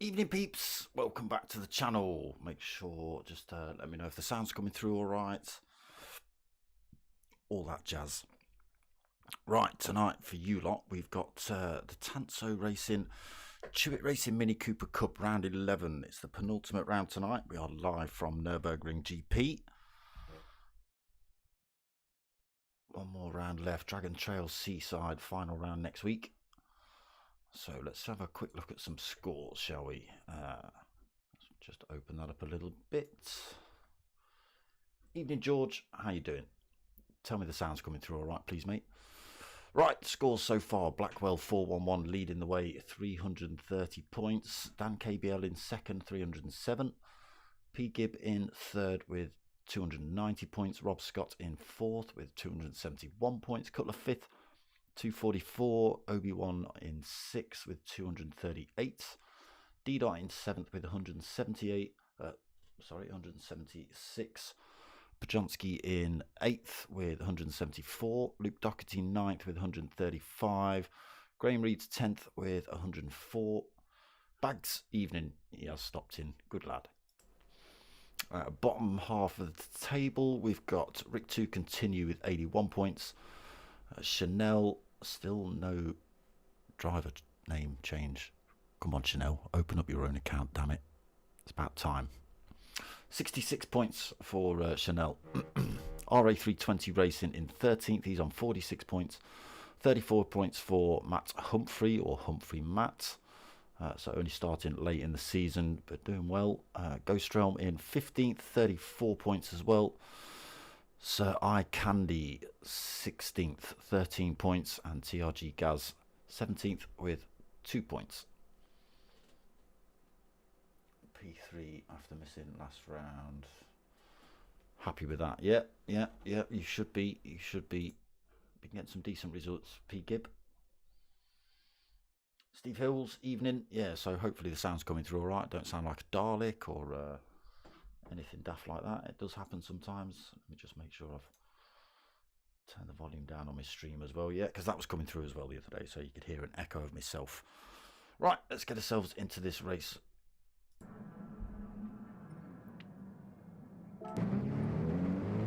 Evening peeps, welcome back to the channel. Make sure, just let me know if the sound's coming through all right. All that jazz. Right, tonight for you lot, we've got the TANSO Racing Chewitt Racing Mini Cooper Cup round 11. It's the penultimate round tonight. We are live from Nurburgring GP. One more round left, Dragon Trail Seaside, final round next week. So let's have a quick look at some scores, shall we? Let's just open that up a little bit. Evening, George. How you doing? Tell me the sound's coming through all right, please, mate. Right, scores so far. Blackwell 411 leading the way, 330 points. Dan KBL in second, 307. P. Gibb in third with 290 points. Rob Scott in fourth with 271 points. Cutler fifth, 244. Obi-Wan in sixth with 238. D-Dot in seventh with 176. Pajonski in 8th with 174. Luke Doherty 9th with 135. Graham Reed's 10th with 104. Bags, evening, he has stopped in. Good lad. Bottom half of the table, we've got Rick 2 continue with 81 points. Chanel, still no driver name change. Come on, Chanel, open up your own account, damn it. It's about time. 66 points for Chanel. RA320 Racing in 13th. He's on 46 points. 34 points for Matt Humphrey, or Humphrey Matt. So only starting late in the season, but doing well. Ghost Realm in 15th. 34 points as well. Sir I Candy 16th. 13 points. And TRG Gaz 17th with 2 points. P3 after missing last round. Happy with that? Yeah. You should be. You should be. Been getting some decent results. P. Gibb. Steve Hills, evening. Yeah, so hopefully the sound's coming through all right. Don't sound like a Dalek or anything daft like that. It does happen sometimes. Let me just make sure I've turned the volume down on my stream as well. Yeah, because that was coming through as well the other day, so you could hear an echo of myself. Right, let's get ourselves into this race.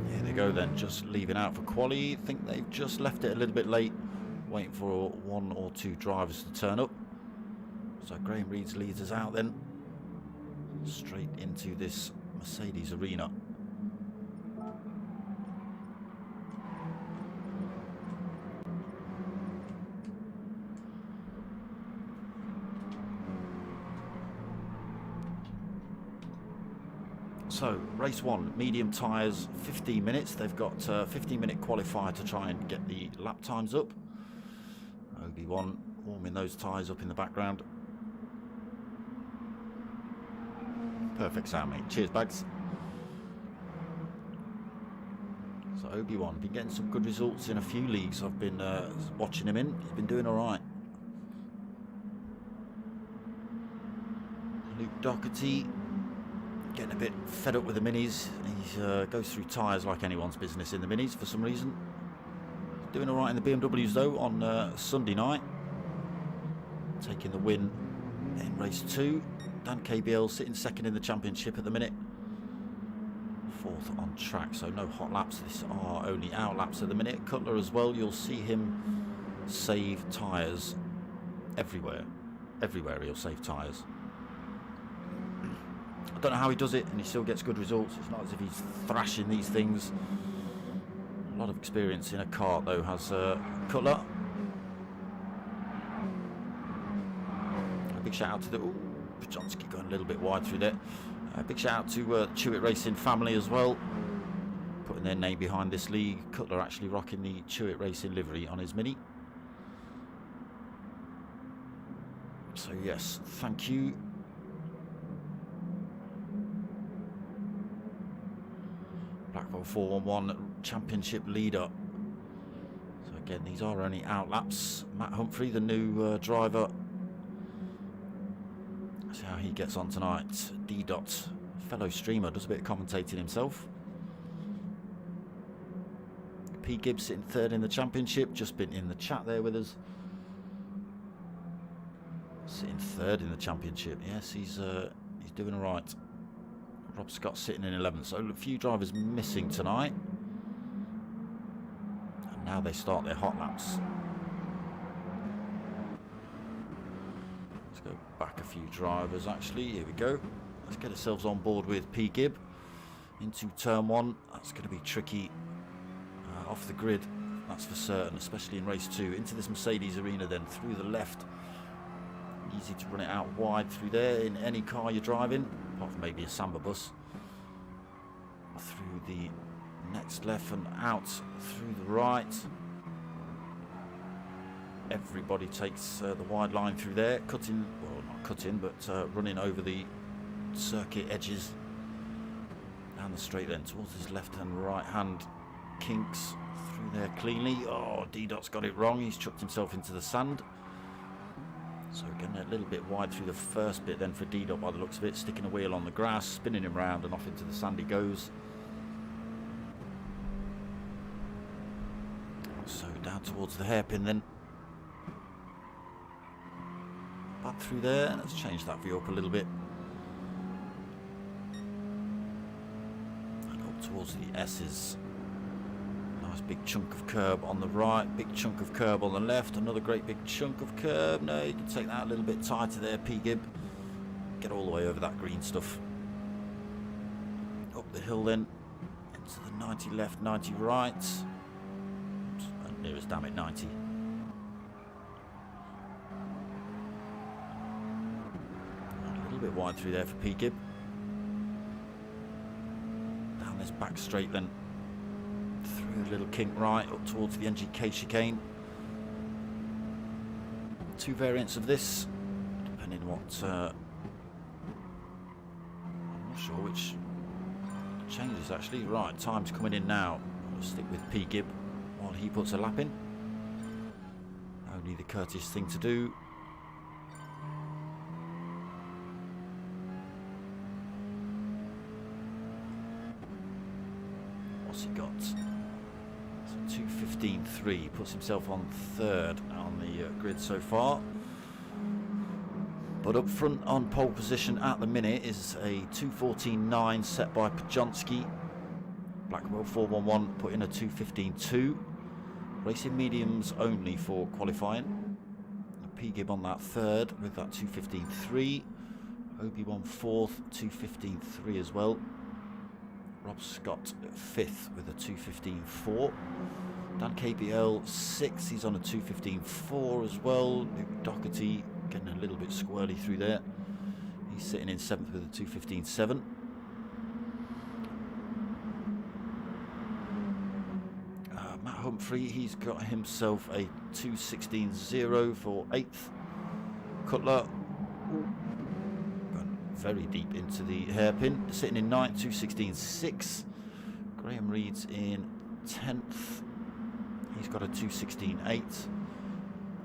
Here they go then, just leaving out for quali. Think they've just left it a little bit late, waiting for one or two drivers to turn up. So Graham Reed's leads us out then, straight into this Mercedes arena. So, race one, medium tyres, 15 minutes. They've got a 15-minute qualifier to try and get the lap times up. Obi-Wan warming those tyres up in the background. Perfect sound, mate. Cheers, Bags. So, Obi-Wan, been getting some good results in a few leagues I've been watching him in. He's been doing all right. Luke Doherty. Getting a bit fed up with the minis. He goes through tyres like anyone's business in the minis for some reason. Doing all right in the BMWs though on Sunday night. Taking the win in race 2. Dan KBL sitting second in the championship at the minute. 4th on track, so no hot laps. These are only out laps at the minute. Cutler as well, you'll see him save tyres everywhere. Everywhere he'll save tyres. I don't know how he does it, and he still gets good results. It's not as if he's thrashing these things. A lot of experience in a kart, though, has Cutler. A big shout out to the... Ooh, Pajonski going a little bit wide through there. A big shout out to Chewitt Racing family as well, putting their name behind this league. Cutler actually rocking the Chewitt Racing livery on his Mini. So, yes, thank you. Blackwell 411 championship leader. So again, these are only out laps. Matt Humphrey, the new driver. See how he gets on tonight. D-Dot, fellow streamer, does a bit of commentating himself. P. Gibbs sitting third in the championship, just been in the chat there with us. Sitting third in the championship. Yes, he's doing all right. Rob Scott sitting in 11th. So a few drivers missing tonight. And now they start their hot laps. Let's go back a few drivers actually. Here we go. Let's get ourselves on board with P. Gibb into turn 1. That's going to be tricky off the grid, that's for certain, especially in race 2. Into this Mercedes arena then, through the left. Easy to run it out wide through there in any car you're driving, apart from maybe a Samba bus. Through the next left and out through the right. Everybody takes the wide line through there, cutting, well not cutting, but running over the circuit edges. Down the straight then towards his left and right hand kinks through there cleanly. Oh, D-Dot's got it wrong. He's chucked himself into the sand. So getting a little bit wide through the first bit then for D-Dot by the looks of it. Sticking a wheel on the grass, spinning him round and off into the sand he goes. So down towards the hairpin then. Back through there. Let's change that view up a little bit. And up towards the S's. Nice big chunk of curb on the right, big chunk of curb on the left, another great big chunk of curb. No, you can take that a little bit tighter there, P. Gibb. Get all the way over that green stuff. Up the hill then, into the 90 left, 90 right. Oops, nearest, damn it, 90. A little bit wide through there for P. Gibb. Down this back straight then. Through a little kink right up towards the NGK chicane. 2 variants of this, depending what. I'm not sure which changes actually. Right, time's coming in now. I'll stick with P. Gibb while he puts a lap in. Only the courteous thing to do. What's he got? 2:15.3, puts himself on 3rd on the grid so far. But up front on pole position at the minute is a 2:14.9 set by Pajonski. Blackwell 411 put in a 2:15.2. Racing mediums only for qualifying. P. Gibb on that 3rd with that 2:15.3. Obi-Wan 4th, 2:15.3 as well. Rob Scott 5th with a 2:15.4. Dan KBL 6th, he's on a 2:15.4 as well. Luke Doherty getting a little bit squirrely through there. He's sitting in 7th with a 2:15.7. Matt Humphrey, he's got himself a 2:16.0 for 8th. Cutler very deep into the hairpin, sitting in 9th, 2:16.6. Graham Reed's in 10th, he's got a 2:16.8.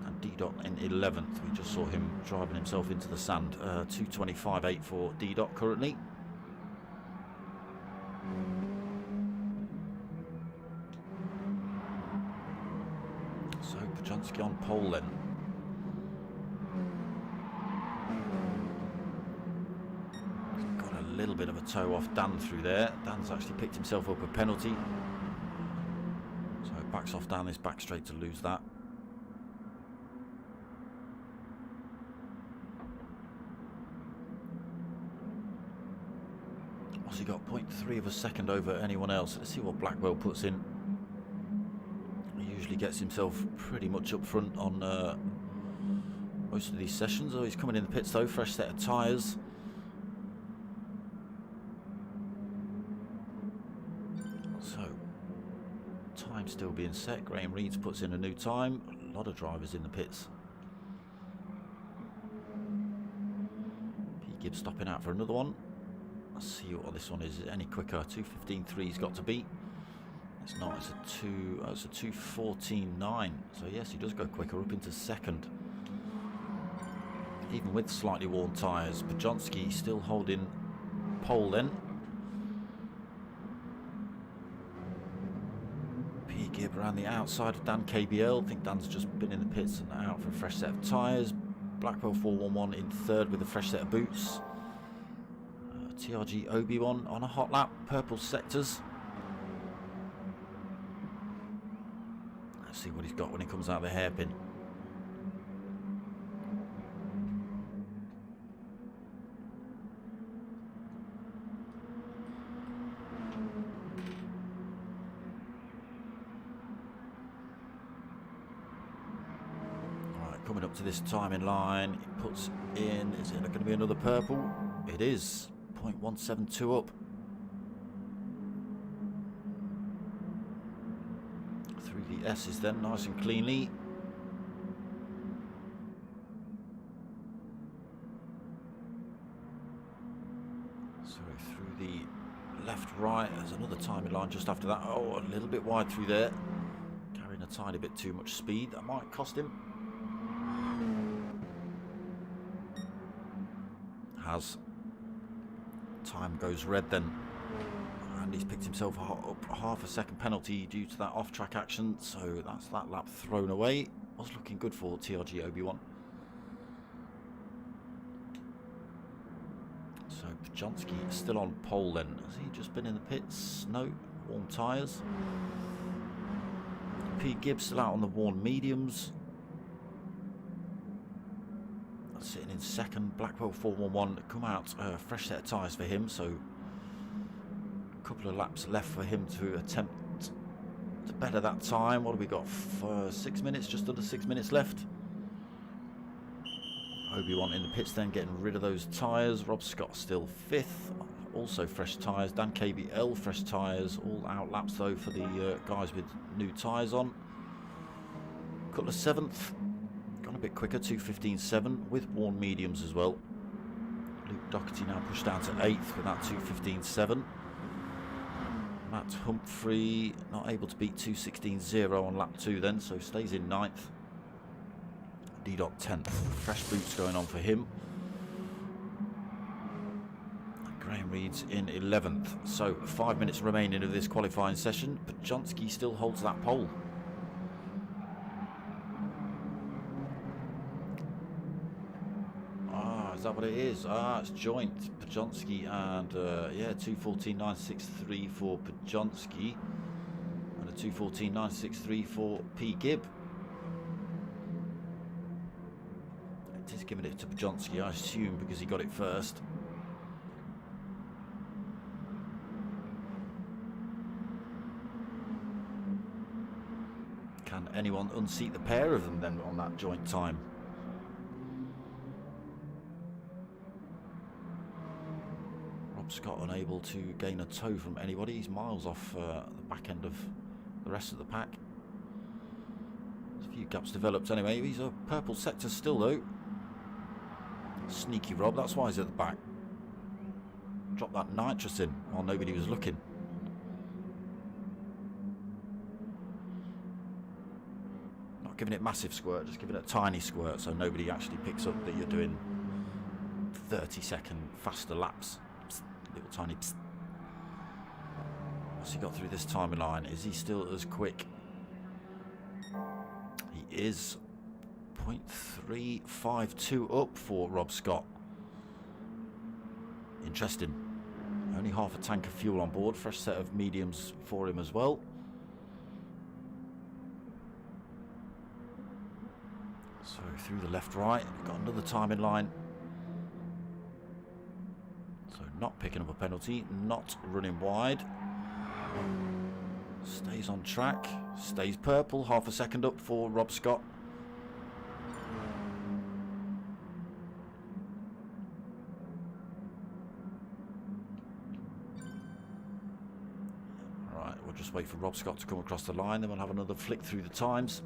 And D-Dot in 11th, we just saw him driving himself into the sand. 2:25.8 for D-Dot currently. So Pajonski on pole then. Little bit of a toe off Dan through there. Dan's actually picked himself up a penalty, so backs off down this back straight to lose that. What's he got? 0.3 of a second over anyone else. Let's see what Blackwell puts in. He usually gets himself pretty much up front on most of these sessions. Oh, he's coming in the pits though, fresh set of tyres. Time still being set. Graham Reeds puts in a new time. A lot of drivers in the pits. P. Gibb stopping out for another one. Let's see what this one is. Any quicker? 2:15.3's got to be. It's not. It's a 2:14.9. So yes, he does go quicker up into 2nd. Even with slightly worn tyres. Pajonski still holding pole then. P. Gibb around the outside of Dan KBL. I think Dan's just been in the pits and out for a fresh set of tyres. Blackwell 411 in third with a fresh set of boots. TRG Obi-Wan on a hot lap, purple sectors. Let's see what he's got when he comes out of the hairpin. Right, coming up to this timing line, he puts in, is it going to be another purple? It is. 0.172 up. Through the S's then, nice and cleanly. So through the left, right, there's another timing line just after that. Oh, a little bit wide through there. Carrying a tiny bit too much speed. That might cost him. Has. Time goes red then, and he's picked himself up half a second penalty due to that off-track action, so that's that lap thrown away. Was looking good for TRG Obi-Wan. So Pajonsky is still on pole then. Has he just been in the pits? No, warm tyres. P. Gibbs still out on the worn mediums. Sitting in second, Blackwell 411 come out, fresh set of tyres for him, so a couple of laps left for him to attempt to better that time. What have we got for 6 minutes, just under 6 minutes left. Obi-Wan in the pits then, getting rid of those tyres. Rob Scott still fifth, also fresh tyres. Dan KBL fresh tyres, all out laps though for the guys with new tyres on. Cutler seventh. Gone a bit quicker, 2:15.7 with worn mediums as well. Luke Doherty now pushed down to 8th with that 2:15.7. Matt Humphrey not able to beat 2:16.0 on lap 2 then, so stays in 9th. D-Dot 10th. Fresh boots going on for him. And Graham Reed's in 11th. So 5 minutes remaining of this qualifying session. Pajonsky still holds that pole. Is that what it is? It's joint Pajonsky and yeah, 2:14.963 for Pajonsky and a 2:14.963 for P. Gibb. It is giving it to Pajonsky, I assume, because he got it first. Can anyone unseat the pair of them then on that joint time? Scott unable to gain a tow from anybody. He's miles off the back end of the rest of the pack. There's a few gaps developed anyway. He's a purple sector still though. Sneaky Rob, that's why he's at the back. Dropped that nitrous in while nobody was looking. Not giving it massive squirt, just giving it a tiny squirt so nobody actually picks up that you're doing 30-second faster laps. Little tiny psst. What's he got through this timing line? Is he still as quick? He is. 0.352 up for Rob Scott. Interesting. Only half a tank of fuel on board. Fresh set of mediums for him as well. So through the left right, got another timing line. So not picking up a penalty, not running wide. Stays on track, stays purple, half a second up for Rob Scott. Right, we'll just wait for Rob Scott to come across the line, then we'll have another flick through the times.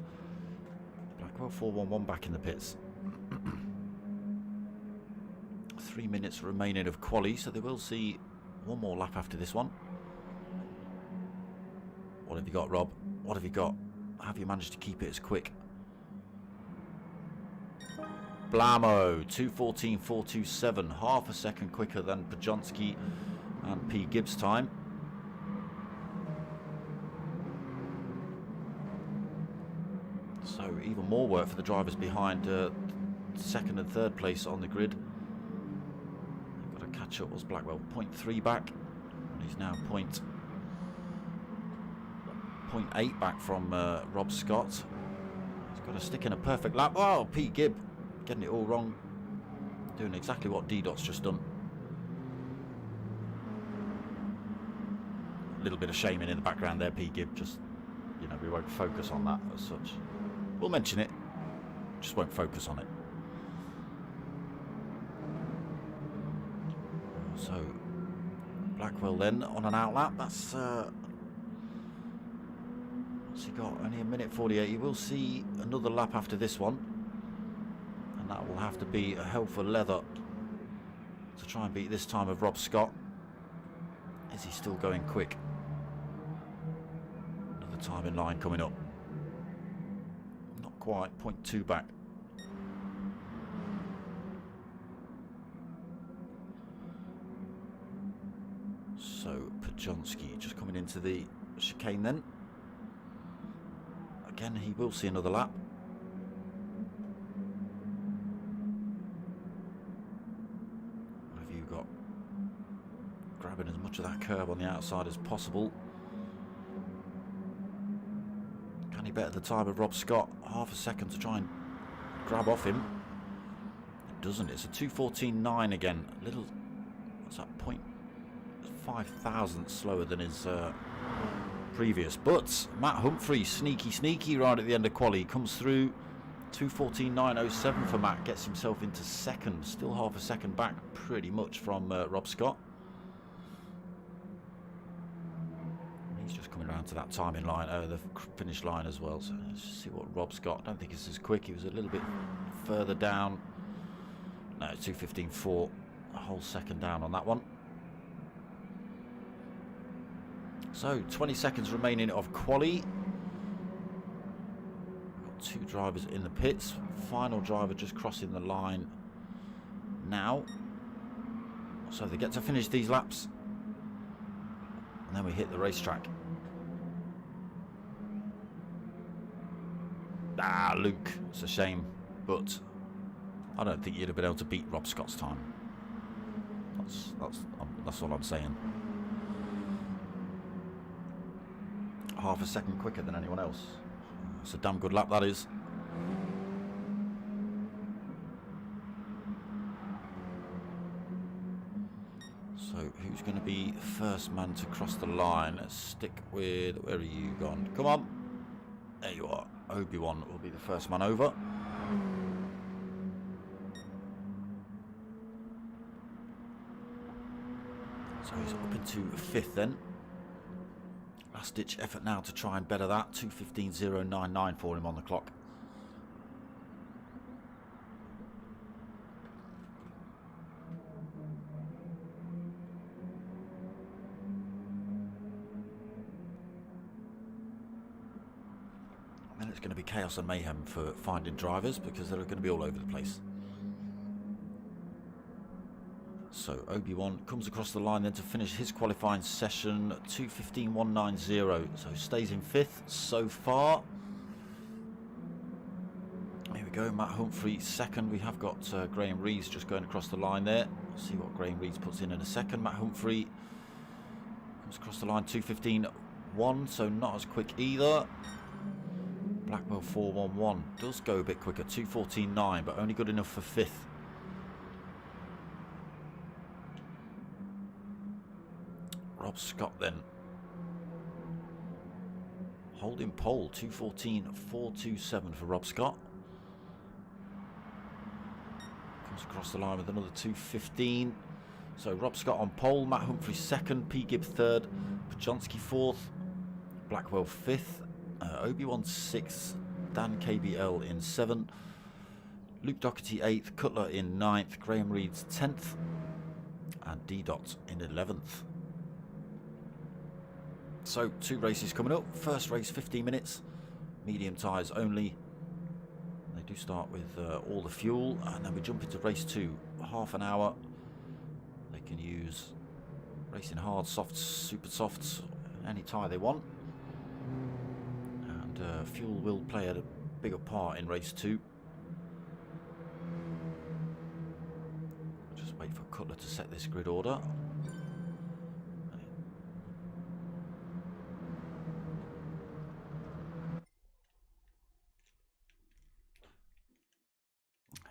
Blackwell 411 back in the pits. 3 minutes remaining of quali, so they will see one more lap after this one. What have you got, Rob? What have you got? Have you managed to keep it as quick? Blammo, 2:14.427, half a second quicker than Pajonsky and P. Gibbs' time. So even more work for the drivers behind second and third place on the grid. They've got to catch up. Was Blackwell 0.3 back, and he's now 0.8 back from Rob Scott. He's got to stick in a perfect lap. Oh, Pete Gibb getting it all wrong, doing exactly what D-Dot's just done. A little bit of shaming in the background there, Pete Gibb. Just, you know, we won't focus on that as such. We'll mention it, just won't focus on it. So Blackwell then on an outlap. That's what's he got? Only a minute 48. You will see another lap after this one, and that will have to be a hell for leather to try and beat this time of Rob Scott. Is he still going quick? Another time in line coming up. Not quite, 0.2 back. So Pajonski just coming into the chicane then. Again, he will see another lap. What have you got? Grabbing as much of that curb on the outside as possible. Can he better the time of Rob Scott? Half a second to try and grab off him. It doesn't. It's a 2:14.9 again. A little, what's that, 0.5 slower than his previous. But Matt Humphrey, sneaky right at the end of quali, comes through. 2:14.907 for Matt, gets himself into second. Still half a second back pretty much from Rob Scott. He's just coming around to that timing line, the finish line as well. So let's see what Rob's got. I don't think it's as quick. He was a little bit further down. No, 2:15.4, a whole second down on that one. So 20 seconds remaining of quali. We've got two drivers in the pits. Final driver just crossing the line now. So they get to finish these laps, and then we hit the racetrack. Ah, Luke, it's a shame, but I don't think you'd have been able to beat Rob Scott's time. That's all I'm saying. Half a second quicker than anyone else. It's a damn good lap, that is. So who's going to be the first man to cross the line? Let's stick with, where are you gone? Come on. There you are. Obi-Wan will be the first man over. So he's up into fifth then. Last ditch effort now to try and better that. 2:15.099 for him on the clock. And then it's going to be chaos and mayhem for finding drivers, because they're going to be all over the place. So Obi-Wan comes across the line then to finish his qualifying session. 2:15.190. So stays in fifth so far. Here we go. Matt Humphrey second. We have got Graham Rees just going across the line there. We'll see what Graham Rees puts in a second. Matt Humphrey comes across the line 2:15.1. So not as quick either. Blackwell 4:11 does go a bit quicker. 2:14.9, but only good enough for fifth. Rob Scott then holding pole. 2:14.427 for Rob Scott. Comes across the line with another 2:15. So Rob Scott on pole, Matt Humphrey second, P. Gibb third, Pajonski fourth, Blackwell fifth, Obi-Wan sixth, Dan KBL in seventh, Luke Doherty eighth, Cutler in ninth, Graham Reed's 10th, and D-Dot in 11th. So two races coming up. First race 15 minutes, medium tyres only. They do start with all the fuel, and then we jump into race 2, half an hour. They can use racing hard, softs, super softs, any tyre they want, and fuel will play a bigger part in race 2. Cutler to set this grid order.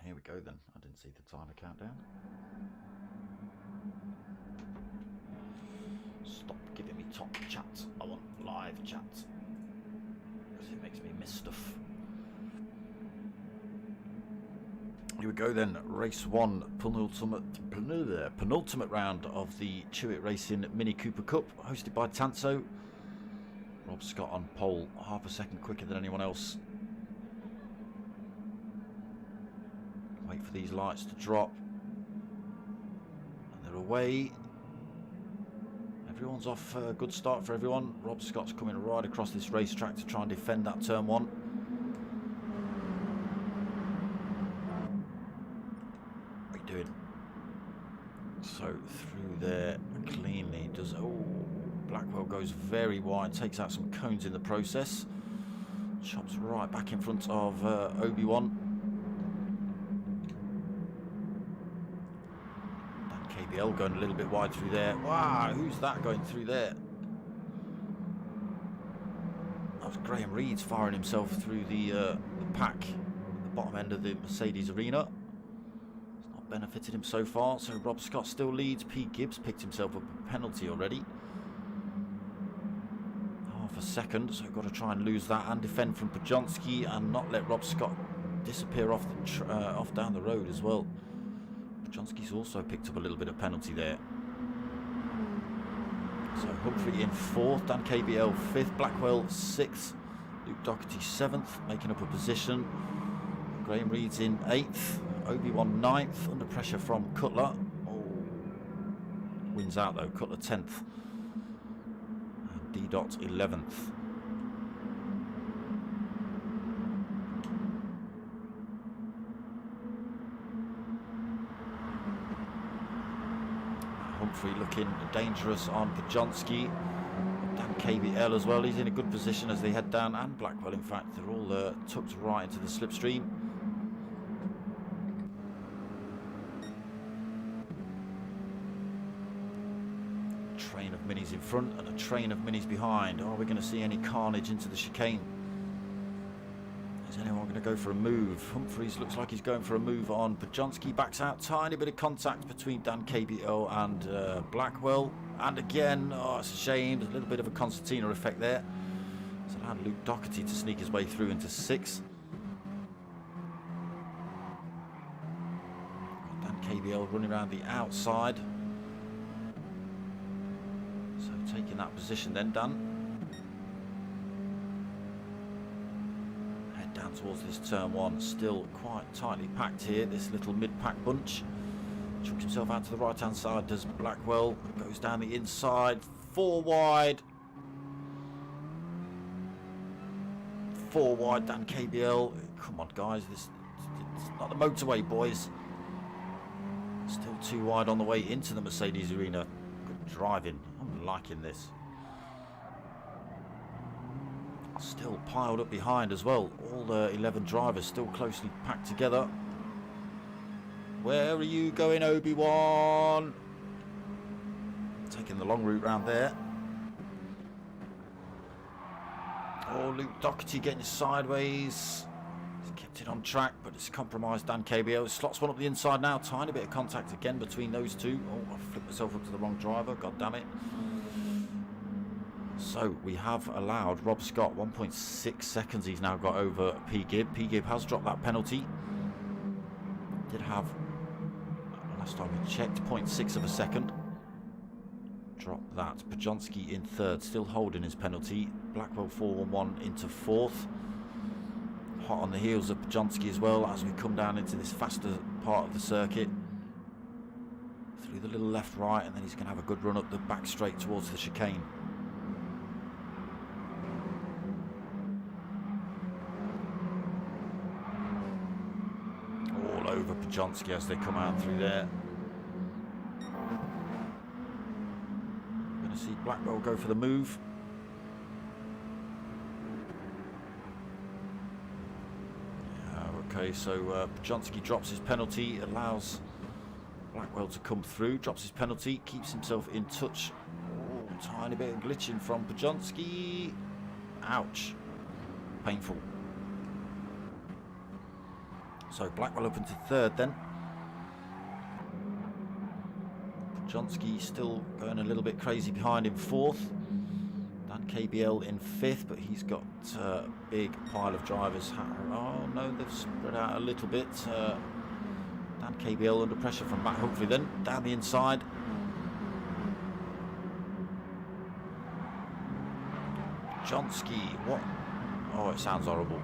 Here we go then. I didn't see the timer countdown. Stop giving me top chat. I want live chat. Because it makes me miss stuff. Here we go then. Race 1, penultimate round of the Chewitt Racing Mini Cooper Cup, hosted by TANSO. Rob Scott on pole, half a second quicker than anyone else. Wait for these lights to drop. And they're away. Everyone's off. Good start for everyone. Rob Scott's coming right across this racetrack to try and defend that turn 1. What are you doing? So through there cleanly. Does Blackwell goes very wide, takes out some cones in the process. Chops right back in front of Obi-Wan. KBL going a little bit wide through there. Wow, who's that going through there? That was Graham Reed's firing himself through the pack at the bottom end of the Mercedes arena. It's not benefited him so far, so Rob Scott still leads. Pete Gibbs picked himself up a penalty already. Half a second, so got to try and lose that and defend from Pajonski and not let Rob Scott disappear off down the road as well. Pajonski's also picked up a little bit of penalty there. So Humphrey in 4th, Dan KBL 5th, Blackwell 6th, Luke Doherty 7th, making up a position. Graham Reed's in 8th, Obi-Wan 9th, under pressure from Cutler. Wins out though, Cutler 10th. And D-Dot 11th. Humphrey looking dangerous on Pajonski. Dan KBL as well, he's in a good position as they head down, and Blackwell in fact, they're all tucked right into the slipstream. Train of minis in front and a train of minis behind. Are we going to see any carnage into the chicane? Is anyone going to go for a move? Humphreys looks like he's going for a move on Pajonski. Backs out. Tiny bit of contact between Dan KBO and Blackwell. And again, it's a shame. There's a little bit of a concertina effect there. It's allowed Luke Doherty to sneak his way through into 6th. Dan KBL running around the outside. So taking that position then, Dan. Down towards this turn 1, still quite tightly packed here, this little mid-pack bunch. Chucks himself out to the right hand side, does Blackwell, goes down the inside, 4 wide. 4 wide, Dan KBL. Come on guys, it's not the motorway, boys. Still 2 wide on the way into the Mercedes arena. Good driving, I'm liking this. Still piled up behind as well. All the 11 drivers still closely packed together. Where are you going, Obi-Wan? Taking the long route round there. Oh, Luke Doherty getting sideways. He's kept it on track, but it's compromised Dan KBO. Slots one up the inside now. Tiny bit of contact again between those two. Oh, I flipped myself up to the wrong driver. God damn it. So we have allowed Rob Scott 1.6 seconds he's now got over P. Gibb. P. Gibb has dropped that penalty. Did have, last time we checked, 0.6 of a second. Drop that. Pajonski in 3rd, still holding his penalty. Blackwell 4-1-1 into 4th. Hot on the heels of Pajonski as well as we come down into this faster part of the circuit. Through the little left-right, and then he's going to have a good run up the back straight towards the chicane. All over Pajonski as they come out through there. Going to see Blackwell go for the move. Okay, so Pajonski drops his penalty, allows Blackwell to come through, drops his penalty, keeps himself in touch. Oh, tiny bit of glitching from Pajonski. Ouch. Painful. So Blackwell up into third then. Pajonski still going a little bit crazy behind in fourth. Dan KBL in fifth, but he's got a big pile of drivers. Oh no, they've spread out a little bit. Dan KBL under pressure from Matt Humphrey then, down the inside. Pajonski, what? Oh, it sounds horrible.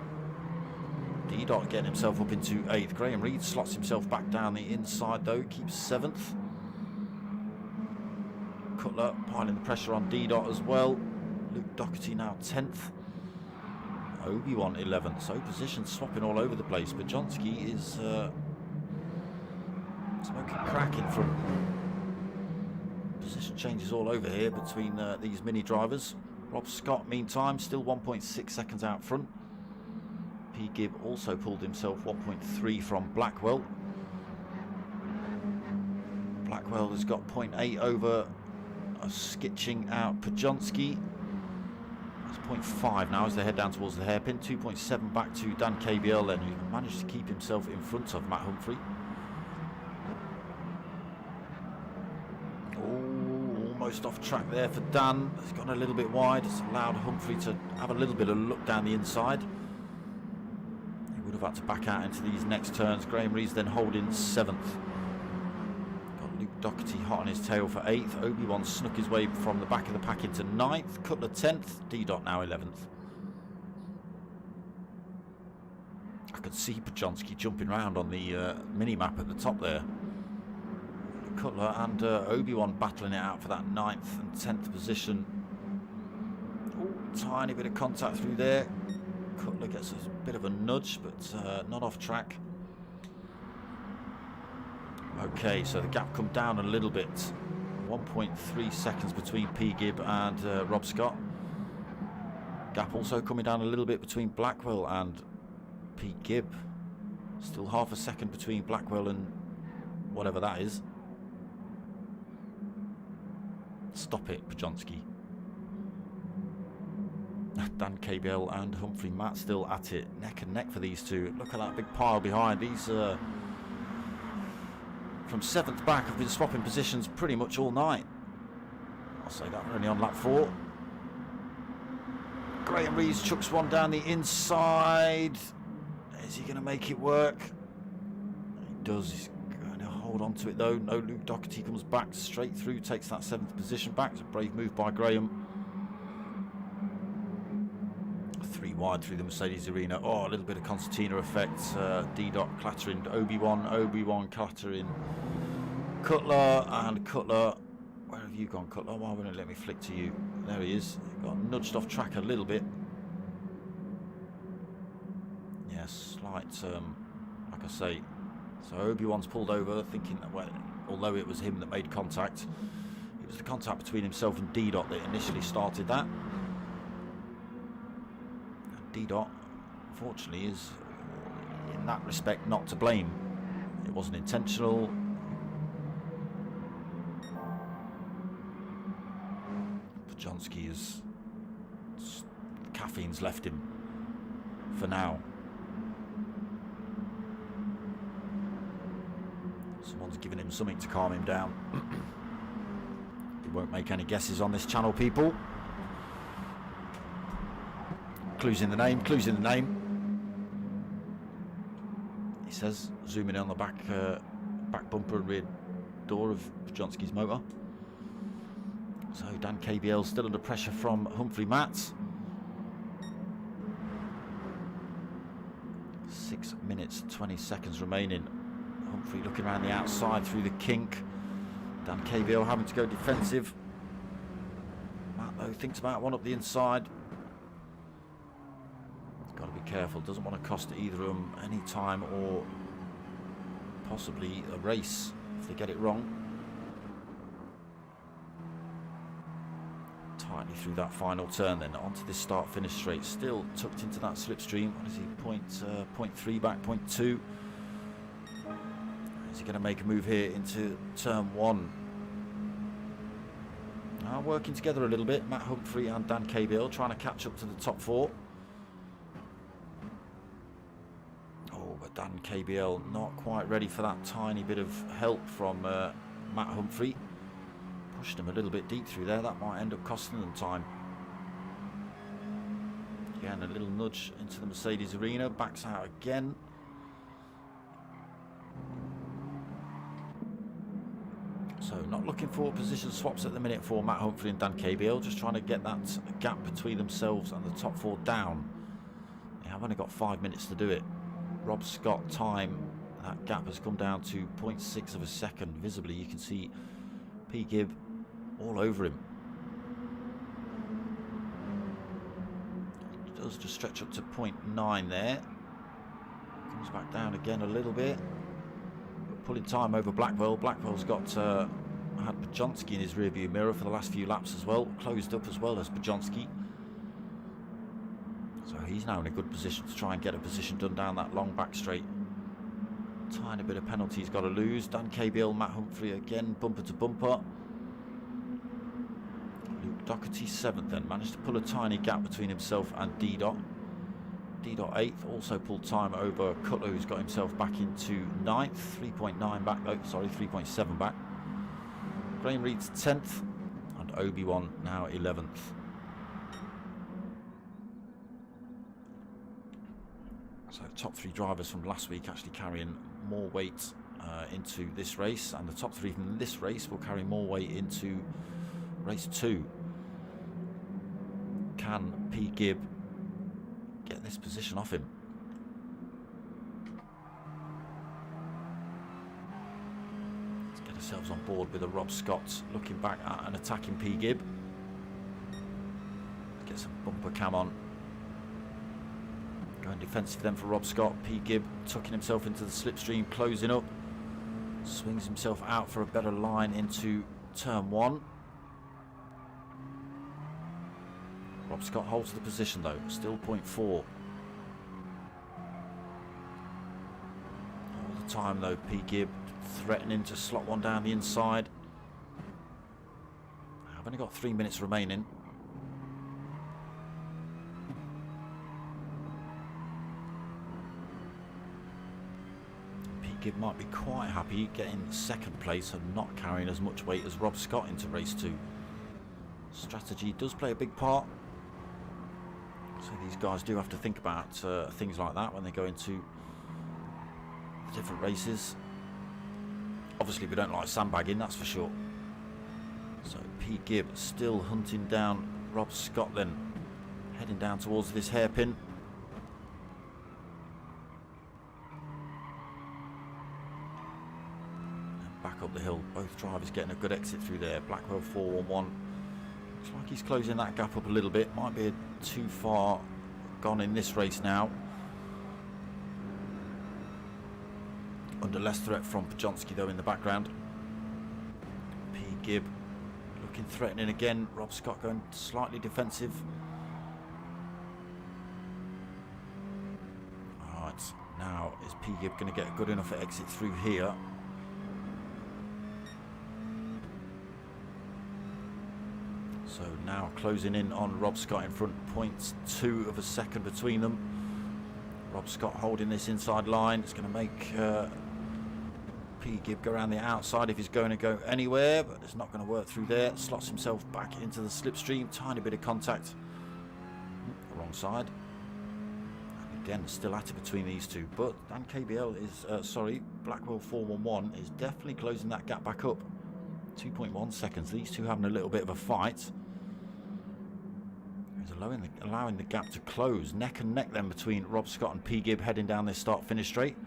D-Dot getting himself up into 8th. Graham Reed slots himself back down the inside though, keeps 7th. Cutler piling the pressure on D-Dot as well. Luke Doherty now 10th. Obi-Wan 11th. So positions swapping all over the place. But Pajonski is smoking crack in front. Position changes all over here between these mini drivers. Rob Scott, meantime, still 1.6 seconds out front. P. Gibb also pulled himself 1.3 from Blackwell. Blackwell has got 0.8 over a skitching out Pajonski. That's 0.5 now as they head down towards the hairpin. 2.7 back to Dan KBL then, who managed to keep himself in front of Matt Humphrey. Almost off track there for Dan. He's gone a little bit wide. It's allowed Humphrey to have a little bit of look down the inside. He would have had to back out into these next turns. Graham Reed's then holding 7th. Got Luke Doherty hot on his tail for 8th. Obi-Wan snuck his way from the back of the pack into 9th. Cutler 10th. D-Dot now 11th. I could see Pajonski jumping around on the mini-map at the top there. Cutler and Obi-Wan battling it out for that 9th and 10th position. Ooh, tiny bit of contact through there. Cutler gets a bit of a nudge, but not off track. Okay, so the gap come down a little bit. 1.3 seconds between P. Gibb and Rob Scott. Gap also coming down a little bit between Blackwell and P. Gibb. Still half a second between Blackwell and whatever that is. Stop it, Pajonski. Dan KBL and Humphrey Matt still at it, neck and neck for these two. Look at that big pile behind. These from 7th back have been swapping positions pretty much all night. I'll say that, we're only on lap 4. Graham Rees chucks one down the inside. Is he going to make it work? He does. He's going to hold on to it though. No, Luke Doherty comes back straight through, takes that 7th position back. It's a brave move by Graham. 3 wide through the Mercedes arena. Oh, a little bit of concertina effect. D-Dot clattering Obi-Wan. Obi-Wan clattering Cutler. And Cutler, where have you gone, Cutler? Why won't it let me flick to you? There he is. He got nudged off track a little bit. Yes, slight, like I say. So Obi-Wan's pulled over, thinking that, well, although it was him that made contact, it was the contact between himself and D-Dot that initially started that. D-Dot, unfortunately, is in that respect not to blame. It wasn't intentional. Pajonski is, caffeine's left him for now. Someone's giving him something to calm him down. He won't make any guesses on this channel, people. Clues in the name, clues in the name. He says, zooming in on the back bumper and rear door of Pajonski's motor. So Dan KBL still under pressure from Humphrey Matt. 6 minutes, 20 seconds remaining. Humphrey looking around the outside through the kink. Dan KBL having to go defensive. Matt, though, thinks about one up the inside. Got to be careful. Doesn't want to cost either of them any time or possibly a race if they get it wrong. Tightly through that final turn, then onto this start-finish straight. Still tucked into that slipstream. What is he? 0.3 back, 0.2. Is he going to make a move here into turn 1? Now working together a little bit. Matt Humphrey and Dan KBL trying to catch up to the top 4. Oh, but Dan KBL not quite ready for that tiny bit of help from Matt Humphrey. Pushed him a little bit deep through there. That might end up costing them time. Again, a little nudge into the Mercedes arena. Backs out again. So not looking for position swaps at the minute for Matt Humphrey and Dan KBL. Just trying to get that gap between themselves and the top 4 down. They have only got 5 minutes to do it. Rob Scott time, that gap has come down to 0.6 of a second. Visibly you can see P. Gibb all over him. It does just stretch up to 0.9 there. Comes back down again a little bit. Pulling time over Blackwell. Blackwell's got had Bajonski in his rearview mirror for the last few laps as well. Closed up as well as Bajonski. So he's now in a good position to try and get a position done down that long back straight. Tiny bit of penalty he's got to lose. Dan KBL, Matt Humphrey again, bumper to bumper. Luke Doherty 7th then. Managed to pull a tiny gap between himself and D-Dot. D-Dot 8th, also pulled time over Cutler, who's got himself back into 9th. 3.9 back, oh, sorry, 3.7 back. Graham Reed's 10th, and Obi-Wan now 11th. So top 3 drivers from last week actually carrying more weight into this race, and the top 3 from this race will carry more weight into race 2. Can P. Gibb get this position off him? Let's get ourselves on board with a Rob Scott looking back at an attacking P. Gibb. Get some bumper cam on. Going defensive then for Rob Scott. P. Gibb tucking himself into the slipstream, closing up. Swings himself out for a better line into turn 1. Rob Scott holds the position though, still 0.4. All the time though, P. Gibb threatening to slot one down the inside. I've only got 3 minutes remaining. P. Gibb might be quite happy getting 2nd place and not carrying as much weight as Rob Scott into race 2. Strategy does play a big part. So these guys do have to think about things like that when they go into different races. Obviously we don't like sandbagging, that's for sure. So P. Gibb still hunting down Rob Scott then. Heading down towards this hairpin. And back up the hill. Both drivers getting a good exit through there. Blackwell 411. Looks like he's closing that gap up a little bit. Might be too far gone in this race now. Under less threat from Bajonski though in the background. P. Gibb looking threatening again. Rob Scott going slightly defensive. Alright, now is P. Gibb going to get a good enough exit through here? So now closing in on Rob Scott in front, 0.2 of a second between them. Rob Scott holding this inside line. It's going to make P. Gibb go around the outside if he's going to go anywhere, but it's not going to work through there. Slots himself back into the slipstream. Tiny bit of contact. Wrong side. And again, still at it between these two. But Dan KBL is, Blackwell 411 is definitely closing that gap back up. 2.1 seconds. These two having a little bit of a fight. Allowing the gap to close. Neck and neck then between Rob Scott and P. Gibb heading down this start-finish straight.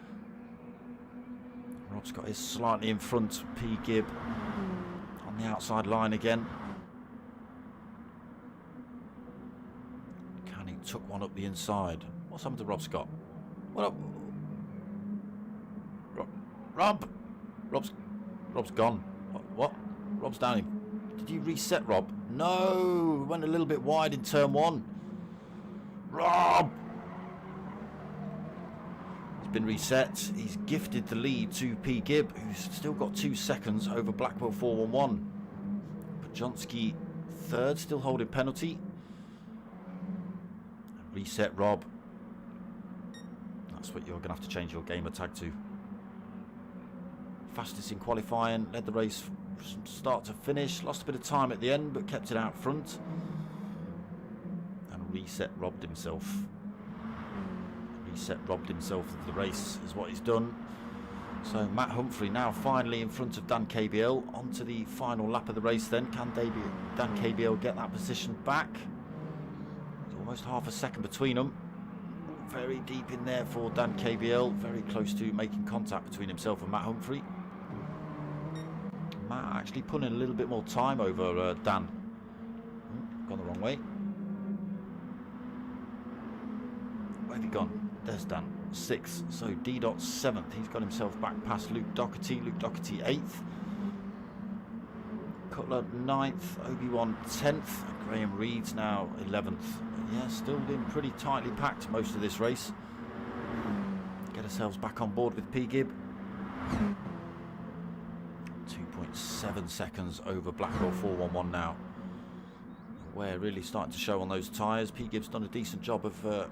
Rob Scott is slightly in front. P. Gibb on the outside line again. Canning took one up the inside. What's happened to Rob Scott? What up? Rob's gone. What? Rob's down him. Did you reset Rob? No! Went a little bit wide in turn 1. Rob! He's been reset. He's gifted the lead to P. Gibb, who's still got 2 seconds over Blackwell 411. Pajonski third, still holding penalty. Reset Rob. That's what you're going to have to change your gamer tag to. Fastest in qualifying, led the race from start to finish. Lost a bit of time at the end, but kept it out front. And Reset robbed himself. Reset robbed himself of the race, is what he's done. So Matt Humphrey now finally in front of Dan KBL. On to the final lap of the race then. Can Dan KBL get that position back? There's almost half a second between them. Very deep in there for Dan KBL. Very close to making contact between himself and Matt Humphrey. Matt actually putting a little bit more time over Dan. Gone the wrong way. Where have you gone? There's Dan. 6th. So D-Dot 7th. He's got himself back past Luke Doherty. Luke Doherty 8th. Cutler 9th. Obi-Wan 10th. Graham Reed's now 11th. Yeah, still been pretty tightly packed most of this race. Get ourselves back on board with P. Gibb. 2.7 seconds over Blackwell 411 now. We're really starting to show on those tyres. P. Gibb's done a decent job of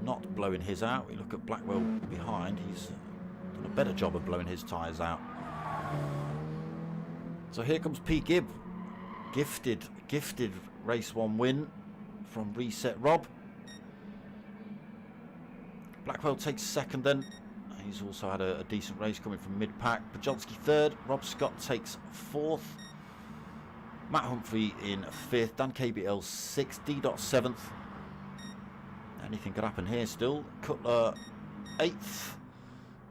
not blowing his out. We look at Blackwell behind. He's done a better job of blowing his tyres out. So here comes P. Gibb. Gifted race 1 win from Reset Rob. Blackwell takes 2nd then. He's also had a decent race coming from mid-pack. Pajonski 3rd. Rob Scott takes 4th. Matt Humphrey in 5th. Dan KBL 6th. D-Dot 7th. Anything could happen here still. Cutler 8th.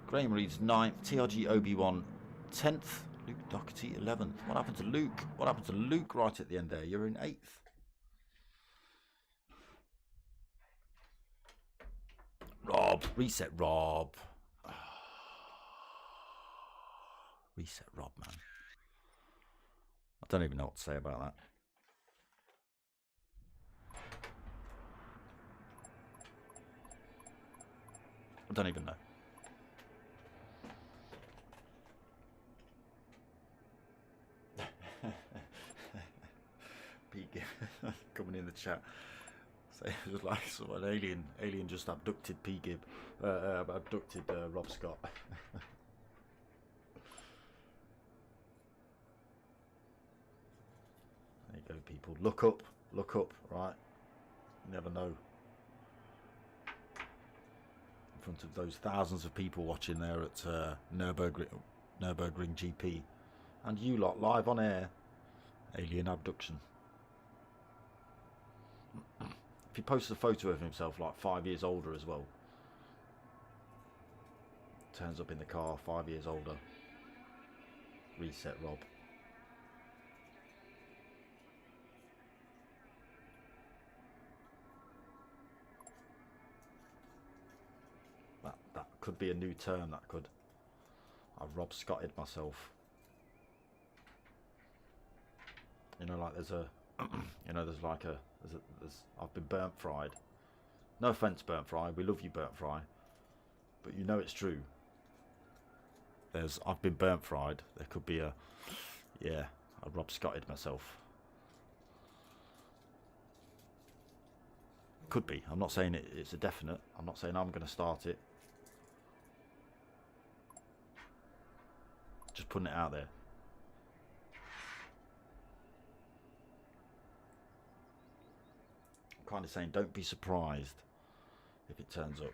Graham Reed's 9th. TRG Obi-Wan 10th. Luke Doherty 11th. What happened to Luke? What happened to Luke right at the end there? You're in 8th. Rob. Reset Rob. Reset Rob, man. I don't even know what to say about that. I don't even know. Pete coming in the chat. So it was like an alien just abducted P. Gibb, abducted Rob Scott. There you go, people. Look up, right? You never know. In front of those thousands of people watching there at Nurburgring GP, and you lot live on air. Alien abduction. If he posts a photo of himself like 5 years older as well, turns up in the car 5 years older. Reset Rob. That could be a new term. That could. I've Rob Scotted myself. You know, like there's a, you know, there's like I've been burnt fried. No offense, burnt fry. We love you, burnt fry. But you know it's true. I've been burnt fried. There could be a, yeah, I Rob Scotted myself. Could be. I'm not saying it's a definite. I'm not saying I'm going to start it. Just putting it out there. I'm kind of saying don't be surprised if it turns up.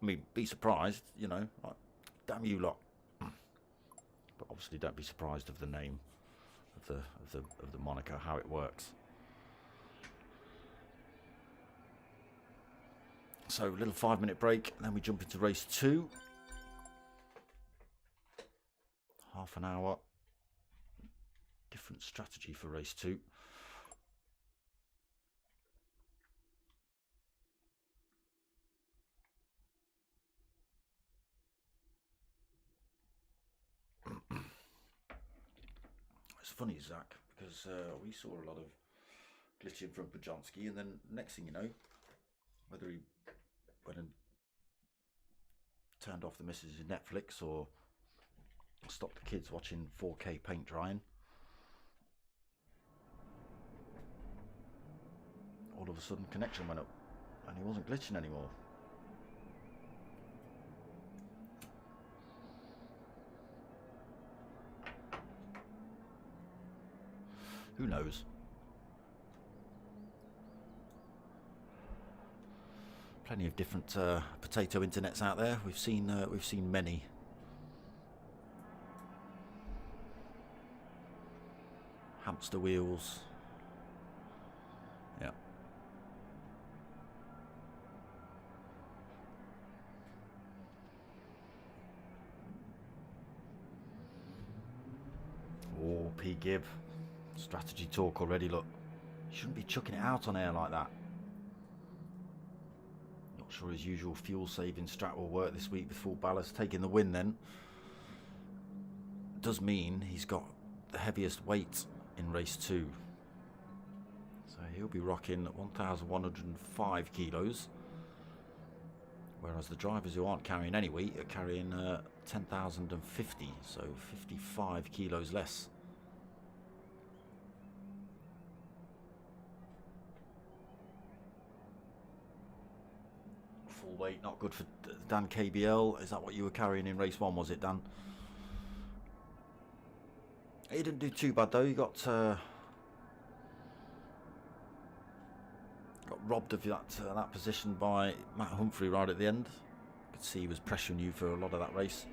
I mean, be surprised, you know, like, damn you lot. But obviously don't be surprised of the name of the moniker, how it works. So a little 5-minute break, and then we jump into race 2. Half an hour. Different strategy for race 2. funny, Zach, because we saw a lot of glitching from Pajonski, and then next thing you know, whether he went and turned off the missus' Netflix or stopped the kids watching 4K paint drying, all of a sudden connection went up and he wasn't glitching anymore. Who knows? Plenty of different potato internets out there. We've seen many. Hamster wheels. Yeah. Oh, P. Gibb. Strategy talk already, look. You shouldn't be chucking it out on air like that. Not sure his usual fuel saving strat will work this week with full ballast. Taking the win then. Does mean he's got the heaviest weight in race 2. So he'll be rocking 1,105 kilos. Whereas the drivers who aren't carrying any weight are carrying 10,050. So 55 kilos less. Full weight, not good for Dan KBL. Is that what you were carrying in race 1, was it, Dan? He didn't do too bad though. He got robbed of that position by Matt Humphrey right at the end. You could see he was pressuring you for a lot of that race,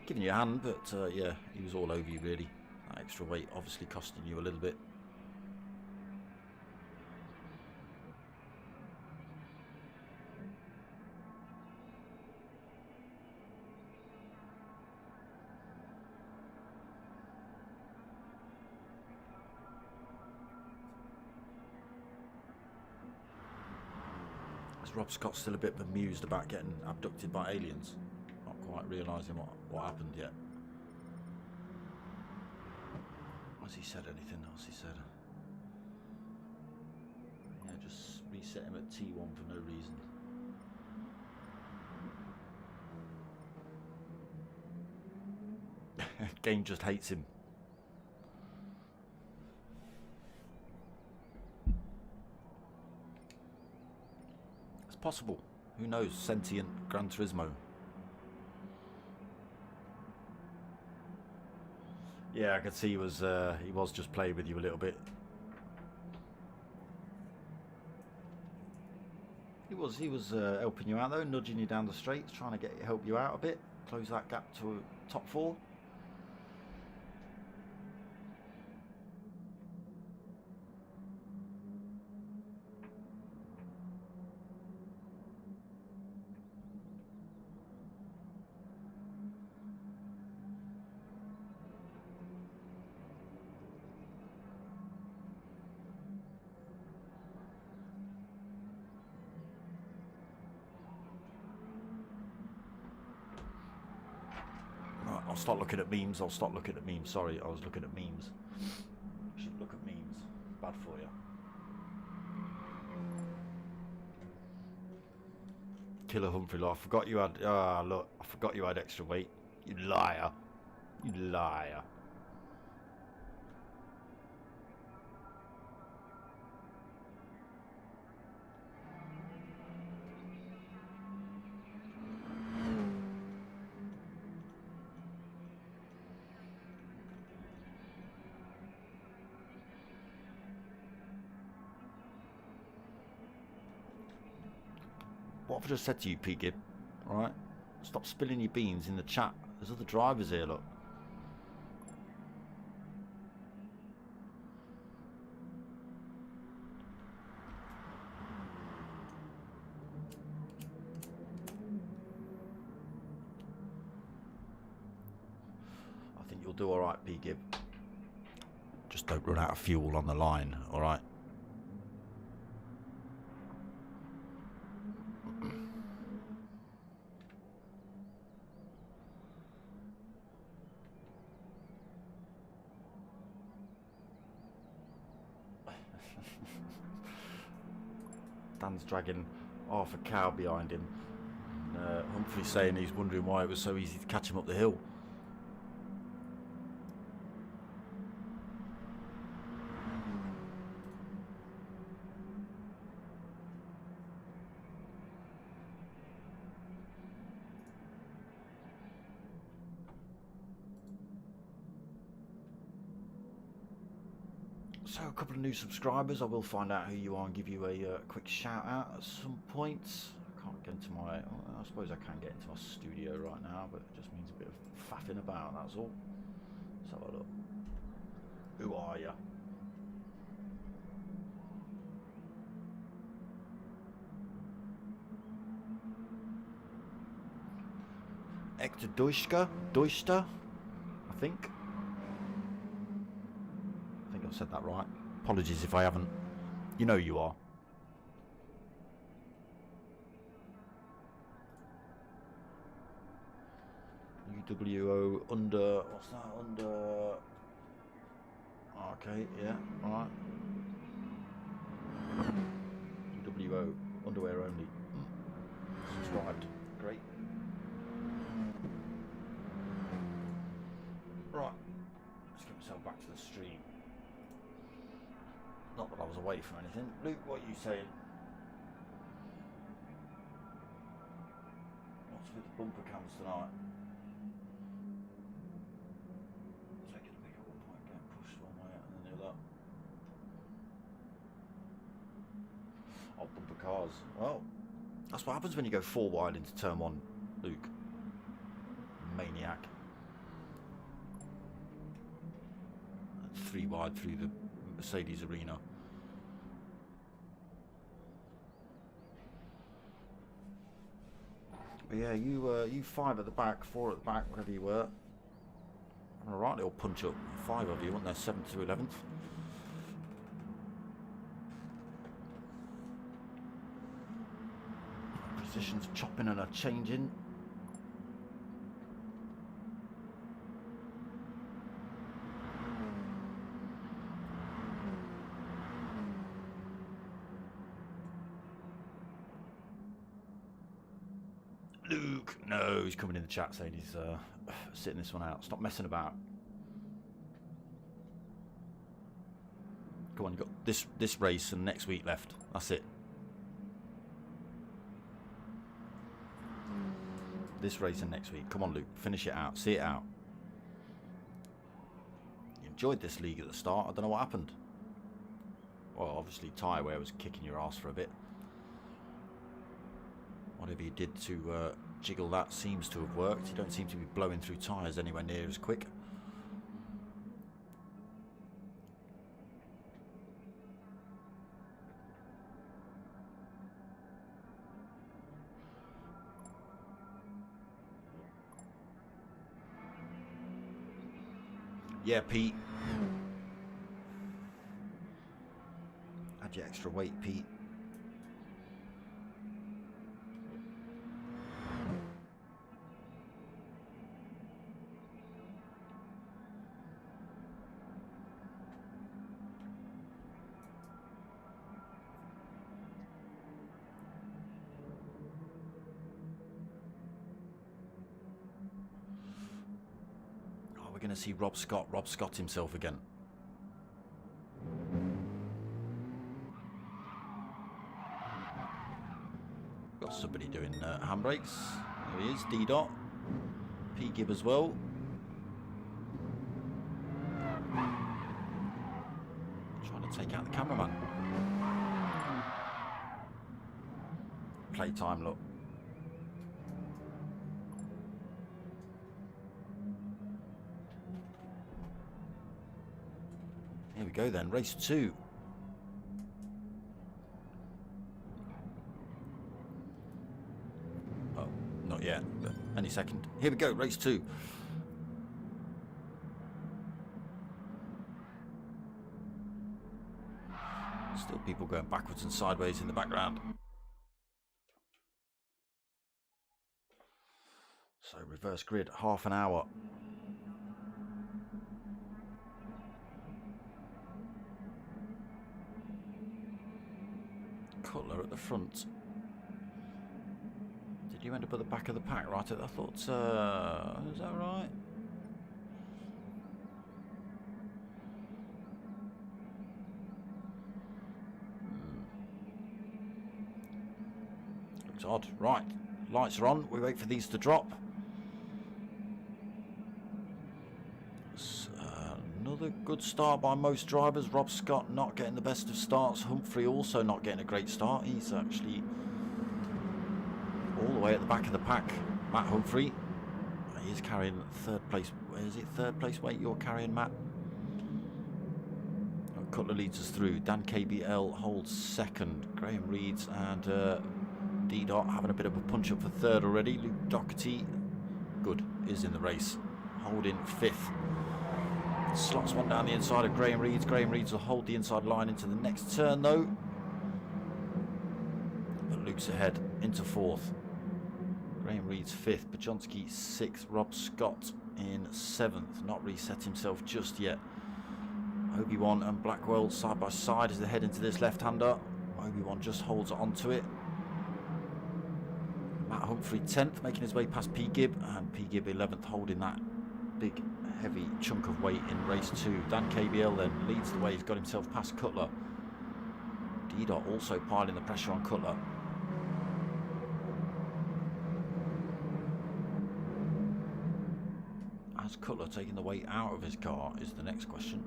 giving you a hand, but yeah, he was all over you really. That extra weight obviously costing you a little bit. Is Rob Scott still a bit bemused about getting abducted by aliens? Not quite realising what happened yet. Has he said anything else? He said, yeah, just reset him at T1 for no reason. Game just hates him. It's possible. Who knows? Sentient Gran Turismo. Yeah, I could see he was just playing with you a little bit. He was helping you out though, nudging you down the straights, trying to help you out a bit, close that gap to top 4. I'll start looking at memes. Sorry, I was looking at memes. You should look at memes. Bad for you. Killer Humphrey, I forgot you had... look, I forgot you had extra weight. You liar. You liar. What have I just said to you, P. Gibb? Alright? Stop spilling your beans in the chat. There's other drivers here, look. I think you'll do alright, P. Gibb. Just don't run out of fuel on the line, alright? Dan's dragging half a cow behind him. Humphrey's saying he's wondering why it was so easy to catch him up the hill. So a couple of new subscribers. I will find out who you are and give you a quick shout out at some point. I can't get into my, I suppose I can get into my studio right now, but it just means a bit of faffing about, that's all. Let's have a look. Who are you? Hector Deutster, I think I've said that right. Apologies if I haven't. You know you are. UWO under, what's that, under, okay, yeah, alright. UWO, underwear only. Subscribed, great. Right, let's get myself back to the stream. Not that I was away from anything. Luke, what are you saying? What's with the bumper cams tonight? Taking a pick at one point, getting pushed one way and then the other. Oh, bumper cars. Well, that's what happens when you go 4 wide into turn 1, Luke. Maniac. And 3 wide through the Mercedes arena. But yeah, you 5 at the back, 4 at the back, wherever you were. All right, little punch up. 5 of you, weren't there? 7th to 11th. Positions chopping and are changing. Luke, no, he's coming in the chat saying he's sitting this one out. Stop messing about. Come on, you've got this race and next week left. That's it. This race and next week. Come on, Luke, finish it out. See it out. You enjoyed this league at the start. I don't know what happened. Well, obviously tyre wear was kicking your ass for a bit. Whatever you did to jiggle that seems to have worked. You don't seem to be blowing through tyres anywhere near as quick. Yeah, Pete. Add your extra weight, Pete. We're going to see Rob Scott himself again. Got somebody doing handbrakes. There he is, D-Dot. P. Gibb as well. Trying to take out the cameraman. Playtime, look. Here we go then, race 2. Oh, not yet, but any second. Here we go, race 2. Still people going backwards and sideways in the background. So reverse grid, half an hour. Cutler at the front. Did you end up at the back of the pack, right? I thought, is that right? Looks odd. Right, lights are on. We wait for these to drop. Another good start by most drivers. Rob Scott not getting the best of starts. Humphrey also not getting a great start. He's actually all the way at the back of the pack. Matt Humphrey, he is carrying third place. Is it third place weight you're carrying, Matt? Cutler leads us through. Dan KBL holds second. Graham Reeds and D-Dot having a bit of a punch up for third already. Luke Doherty, good, is in the race, holding fifth. Slots one down the inside of Graham Reeds. Graham Reeds will hold the inside line into the next turn though. But Luke's ahead into fourth. Graham Reeds fifth. Bajonski sixth. Rob Scott in seventh. Not reset himself just yet. Obi-Wan and Blackwell side by side as they head into this left-hander. Obi-Wan just holds onto it. Matt Humphrey 10th, making his way past P. Gibb, and P. Gibb 11th, holding that big heavy chunk of weight in race 2. Dan KBL then leads the way. He's got himself past Cutler. D-Dot also piling the pressure on Cutler. Has Cutler taken the weight out of his car is the next question.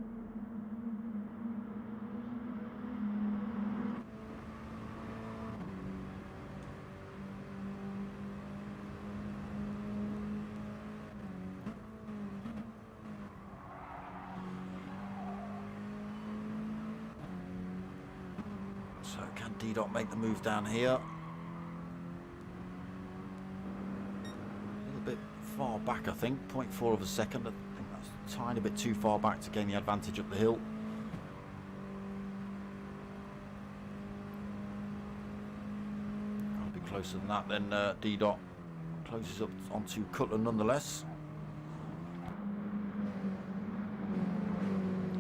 So can D-Dot make the move down here? A little bit far back, I think. 0.4 of a second. I think that's a tiny bit too far back to gain the advantage up the hill. Got to be closer than that. Then D-Dot closes up onto Cutler nonetheless.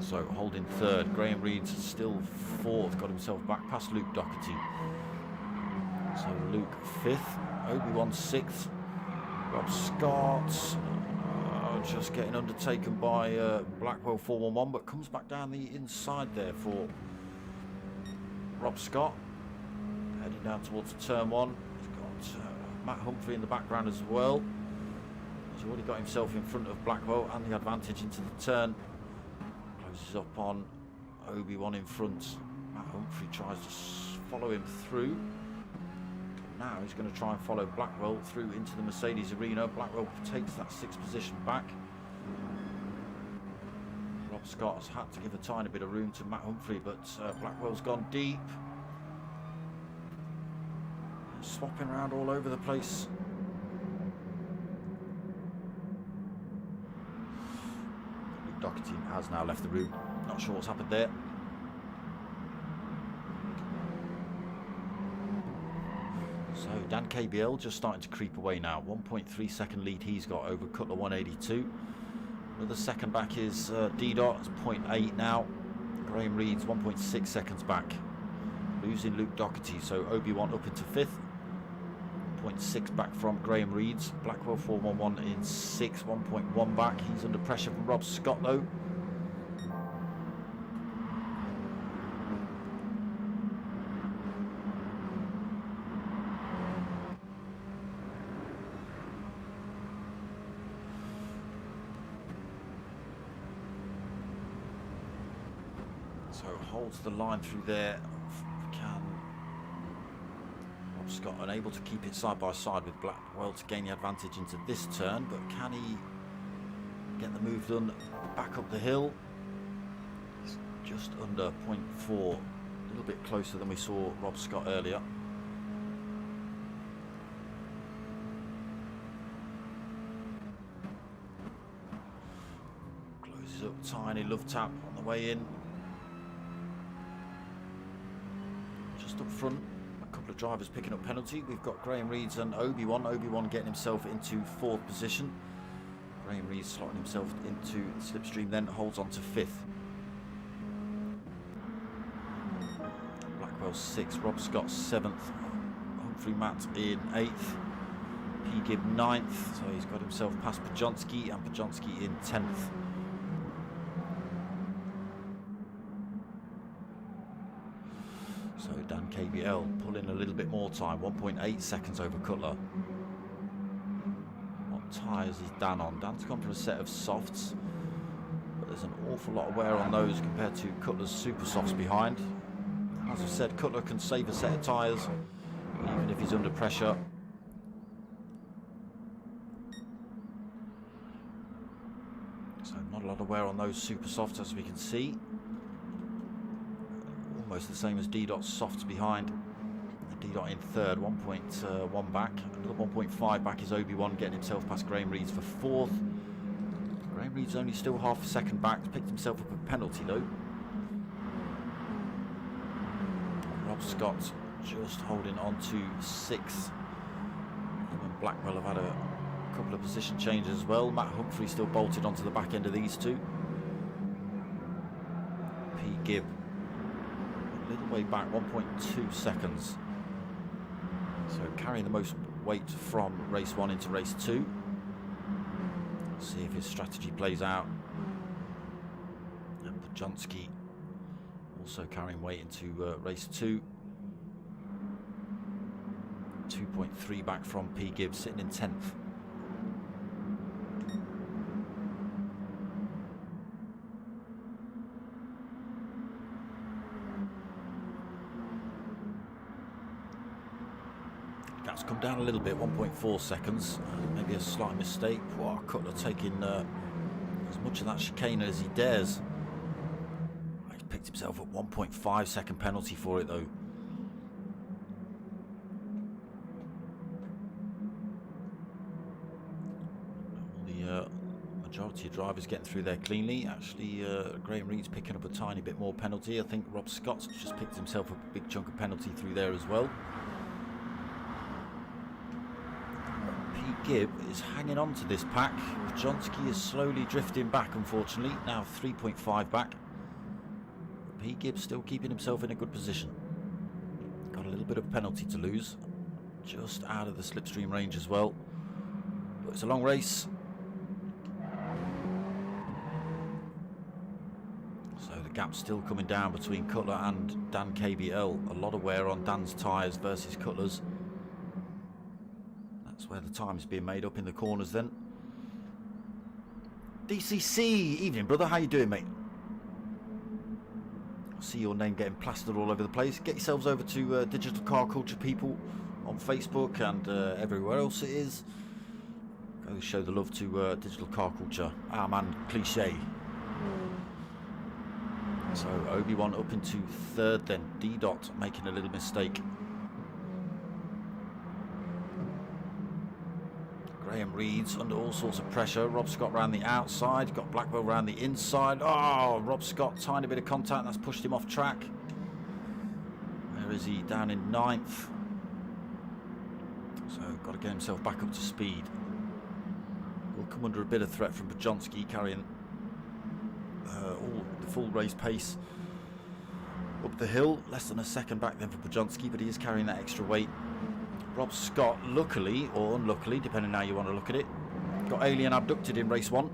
So holding third. Graham Reeds still fourth, got himself back past Luke Doherty. So Luke fifth, Obi-Wan sixth, Rob Scott just getting undertaken by Blackwell 411, but comes back down the inside there for Rob Scott. Heading down towards turn one. He's got Matt Humphrey in the background as well. He's already got himself in front of Blackwell and the advantage into the turn. Closes up on Obi-Wan in front. Matt Humphrey tries to follow him through. Now he's going to try and follow Blackwell through into the Mercedes arena. Blackwell takes that sixth position back. Rob Scott has had to give a tiny bit of room to Matt Humphrey, but Blackwell's gone deep. Swapping around all over the place. Doherty has now left the room. Not sure what's happened there. So Dan KBL just starting to creep away now. 1.3 second lead he's got over Cutler 182. Another second back is D-Dot. It's 0.8 now. Graham Reeds 1.6 seconds back. Losing Luke Doherty. So Obi-Wan up into fifth. 0.6 back from Graham Reeds. Blackwell 411 in 6, 1.1 back. He's under pressure from Rob Scott though. So holds the line through there. Scott unable to keep it side by side with Blackwell to gain the advantage into this turn, but can he get the move done back up the hill? He's just under 0.4, a little bit closer than we saw Rob Scott earlier. Closes up, tiny love tap on the way in. Just up front. Couple of drivers picking up penalty. We've got Graham Reeds and Obi-Wan. Obi-Wan getting himself into fourth position. Graham Reeds slotting himself into the slipstream, then holds on to fifth. Blackwell Blackwell 6th, Rob Scott 7th, Humphrey Matt in 8th, P. Gibb 9th, so he's got himself past Pajonski, and Pajonski in 10th. So Dan KBL pulling a little bit more time, 1.8 seconds over Cutler. What tyres is Dan on? Dan's gone for a set of softs, but there's an awful lot of wear on those compared to Cutler's super softs behind. As I said, Cutler can save a set of tyres even if he's under pressure. So not a lot of wear on those super softs, as we can see. Almost the same as D-Dot's softs behind. D-Dot in 3rd, 1.1 back. Another 1.5 back is Obi-Wan, getting himself past Graham Reeds for 4th. Graham Reeds only still half a second back. Picked himself up a penalty though. Rob Scott just holding on to 6th. Him and Blackwell have had a couple of position changes as well. Matt Humphrey still bolted onto the back end of these two. P. Gibb a little way back, 1.2 seconds. So carrying the most weight from race 1 into race 2. See if his strategy plays out. And Pajonski also carrying weight into race 2. 2.3 back from P. Gibb, sitting in 10th. Gap's come down a little bit, 1.4 seconds. Maybe a slight mistake. Wow, Cutler taking as much of that chicane as he dares. He's picked himself up 1.5 second penalty for it though. The majority of drivers getting through there cleanly. Actually, Graham Reed's picking up a tiny bit more penalty. I think Rob Scott's just picked himself up a big chunk of penalty through there as well. Gibb is hanging on to this pack. Pajonski is slowly drifting back, unfortunately. Now 3.5 back. P. Gibb still keeping himself in a good position. Got a little bit of penalty to lose. Just out of the slipstream range as well. But it's a long race. So the gap's still coming down between Cutler and Dan KBL. A lot of wear on Dan's tyres versus Cutler's. That's where the time's being made up in the corners then. DCC, evening brother, how you doing mate? I see your name getting plastered all over the place. Get yourselves over to Digital Car Culture people on Facebook and everywhere else it is. Go show the love to Digital Car Culture. Our man Cliche. So Obi-Wan up into 3rd then. D-Dot making a little mistake. Graham Reeds under all sorts of pressure. Rob Scott round the outside. Got Blackwell round the inside. Oh, Rob Scott, tiny bit of contact. That's pushed him off track. Where is he? Down in 9th. So, got to get himself back up to speed. Will come under a bit of threat from Pajonski, carrying all the full race pace up the hill. Less than a second back then for Pajonski, but he is carrying that extra weight. Rob Scott, luckily or unluckily, depending on how you want to look at it, got alien abducted in race 1.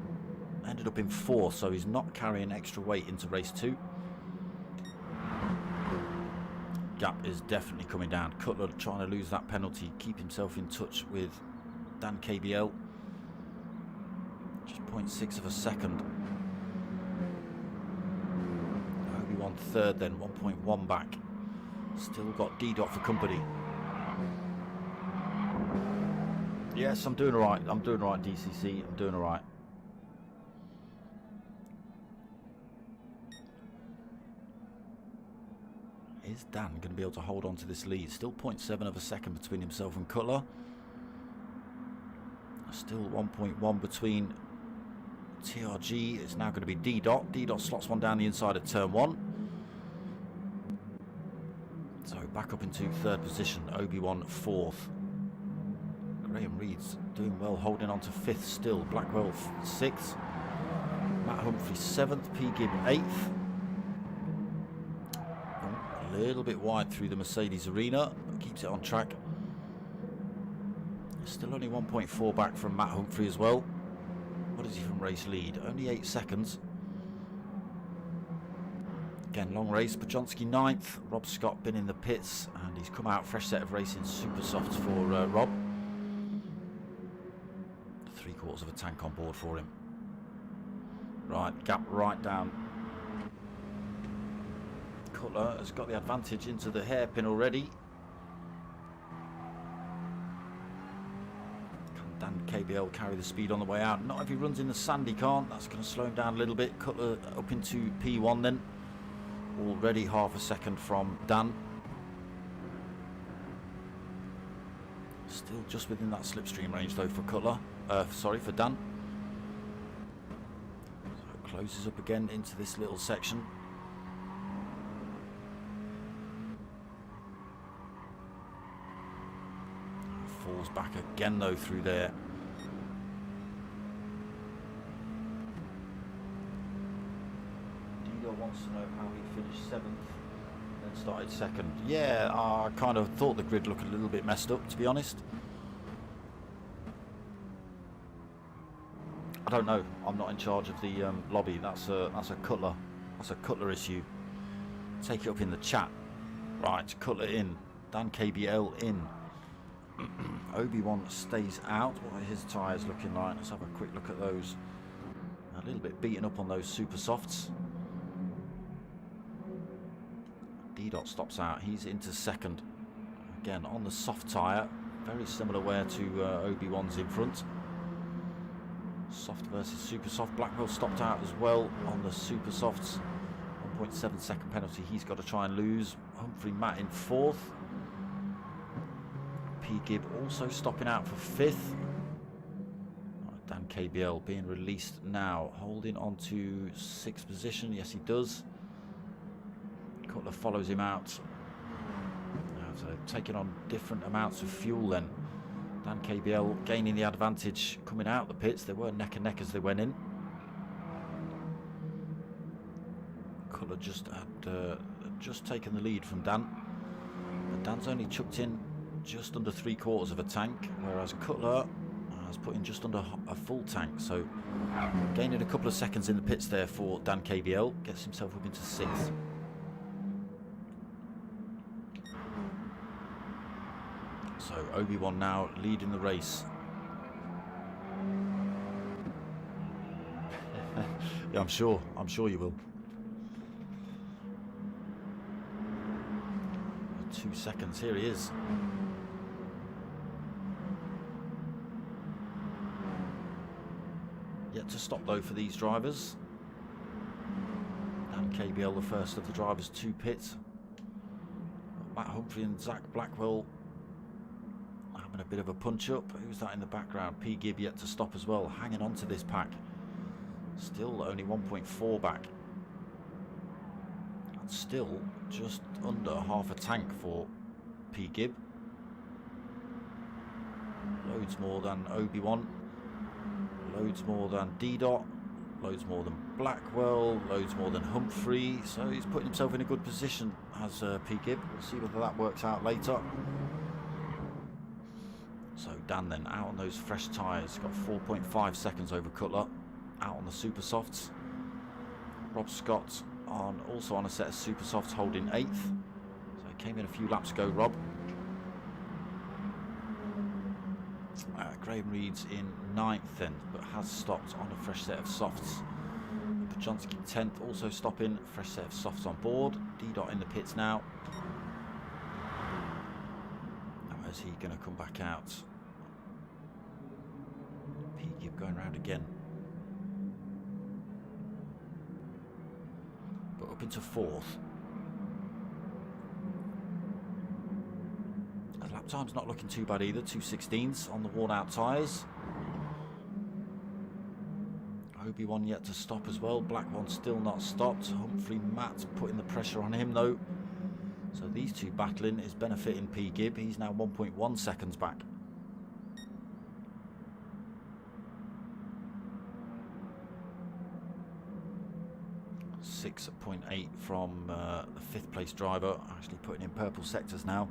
Ended up in 4th, so he's not carrying extra weight into race 2. Gap is definitely coming down. Cutler trying to lose that penalty, keep himself in touch with Dan KBL. Just 0.6 of a second. Obi-Wan 3rd then, 1.1 back. Still got D-Dot for company. Yes, I'm doing alright. I'm doing alright, DCC. I'm doing alright. Is Dan going to be able to hold on to this lead? Still 0.7 of a second between himself and Cutler. Still 1.1 between TRG. It's now going to be D-Dot. D-Dot slots one down the inside of turn 1. So back up into 3rd position. Obi-Wan 4th. Graham Reed's doing well, holding on to 5th still. Blackwell 6th. Matt Humphrey 7th. P. Gibb 8th. Oh, a little bit wide through the Mercedes arena, but keeps it on track. Still only 1.4 back from Matt Humphrey as well. What is he from race lead? Only 8 seconds. Again, long race. Pajonski 9th. Rob Scott been in the pits, and he's come out fresh set of racing super softs for Rob. 3/4 of a tank on board for him. Right, gap right down. Cutler has got the advantage into the hairpin already. Can Dan KBL carry the speed on the way out? Not if he runs in the sand, he can't. That's going to slow him down a little bit. Cutler up into P1 then. Already half a second from Dan. Still just within that slipstream range though for Cutler. For Dan. So closes up again into this little section. Falls back again though through there. Dido wants to know how he finished 7th and then started 2nd. Yeah, I kind of thought the grid looked a little bit messed up, to be honest. I don't know. I'm not in charge of the lobby. That's a Cutler. That's a Cutler issue. Take it up in the chat. Right, Cutler in. Dan KBL in. Obi-Wan stays out. What are his tyres looking like? Let's have a quick look at those. A little bit beaten up on those super softs. D-Dot stops out. He's into 2nd. Again, on the soft tyre. Very similar wear to Obi-Wan's in front. Soft versus super soft. Blackwell stopped out as well on the super softs. 1.7 second penalty he's got to try and lose. Humphrey Matt in 4th. P. Gibb also stopping out for 5th. Dan KBL being released now. Holding on to 6th position. Yes, he does. Cutler follows him out. So taking on different amounts of fuel then. Dan KBL gaining the advantage coming out the pits. They were neck and neck as they went in. Cutler just taken the lead from Dan. But Dan's only chucked in just under 3/4 of a tank, whereas Cutler has put in just under a full tank. So gaining a couple of seconds in the pits there for Dan KBL. Gets himself up into 6th. So Obi-Wan now leading the race. Yeah, I'm sure you will. 2 seconds, here he is. Yet to stop though for these drivers. Dan KBL the first of the drivers to pit. Matt Humphrey and Zach Blackwell having a bit of a punch up. Who's that in the background? P. Gibb yet to stop as well, hanging on to this pack. Still only 1.4 back. And still just under half a tank for P. Gibb. Loads more than Obi-Wan. Loads more than D-Dot. Loads more than Blackwell. Loads more than Humphrey. So he's putting himself in a good position as P. Gibb. We'll see whether that works out later. So Dan then out on those fresh tyres, got 4.5 seconds over Cutler, out on the super softs. Rob Scott also on a set of super softs, holding 8th. So he came in a few laps ago, Rob. Graham Reed's in 9th then, but has stopped on a fresh set of softs. Pajonski 10th, also stopping, fresh set of softs on board. D-Dot in the pits now. Is he going to come back out? P. Gibb going round again. But up into 4th. His lap time's not looking too bad either. 2:16s on the worn out tyres. Obi-Wan yet to stop as well. Blackwell still not stopped. Humphrey Matt putting the pressure on him though. So these two battling is benefiting P. Gibb. He's now 1.1 seconds back. 6.8 from the 5th place driver, actually putting in purple sectors now.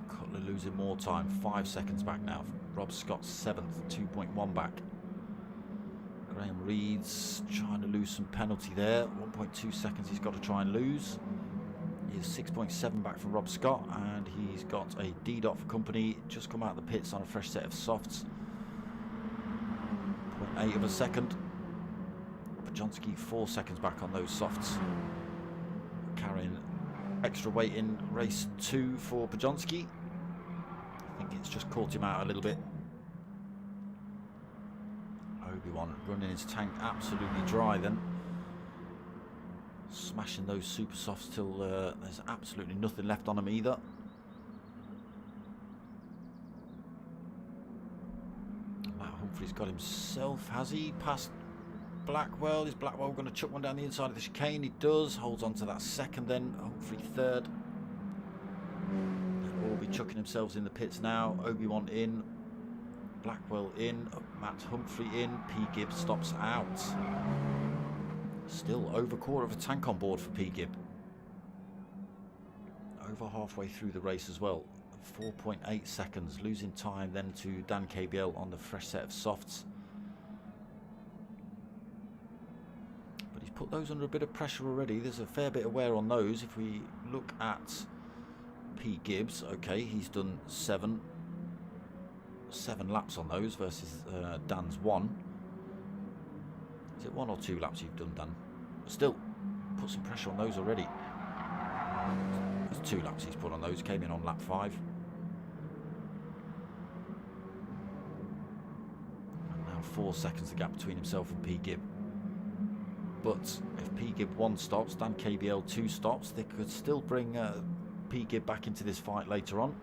Cutler losing more time, 5 seconds back now. Rob Scott's 7th, 2.1 back. Graham Reed's trying to lose some penalty there. 1.2 seconds he's got to try and lose. He's 6.7 back from Rob Scott, and he's got a D dot for company. Just come out of the pits on a fresh set of softs. 0.8 of a second. Pajonski 4 seconds back on those softs. Carrying extra weight in race 2 for Pajonski. I think it's just caught him out a little bit. Obi-Wan running his tank absolutely dry then. Smashing those super softs till there's absolutely nothing left on them either. Matt Humphrey's got himself, has he? Past Blackwell. Is Blackwell going to chuck one down the inside of the chicane? He does. Holds on to that second then. Humphrey 3rd. They'll all be chucking themselves in the pits now. Obi-Wan in. Blackwell in. Matt Humphrey in. P. Gibb stops out. Still over quarter of a tank on board for P. Gibb. Over halfway through the race as well. 4.8 seconds. Losing time then to Dan KBL on the fresh set of softs. But he's put those under a bit of pressure already. There's a fair bit of wear on those. If we look at P. Gibbs, okay, he's done 7 laps on those versus Dan's 1. Is it 1 or 2 laps you've done, Dan? Still, put some pressure on those already. There's 2 laps he's put on those. Came in on lap 5. And now 4 seconds the gap between himself and P. Gibb. But if P. Gibb 1 stops, Dan KBL 2 stops, they could still bring P. Gibb back into this fight later on.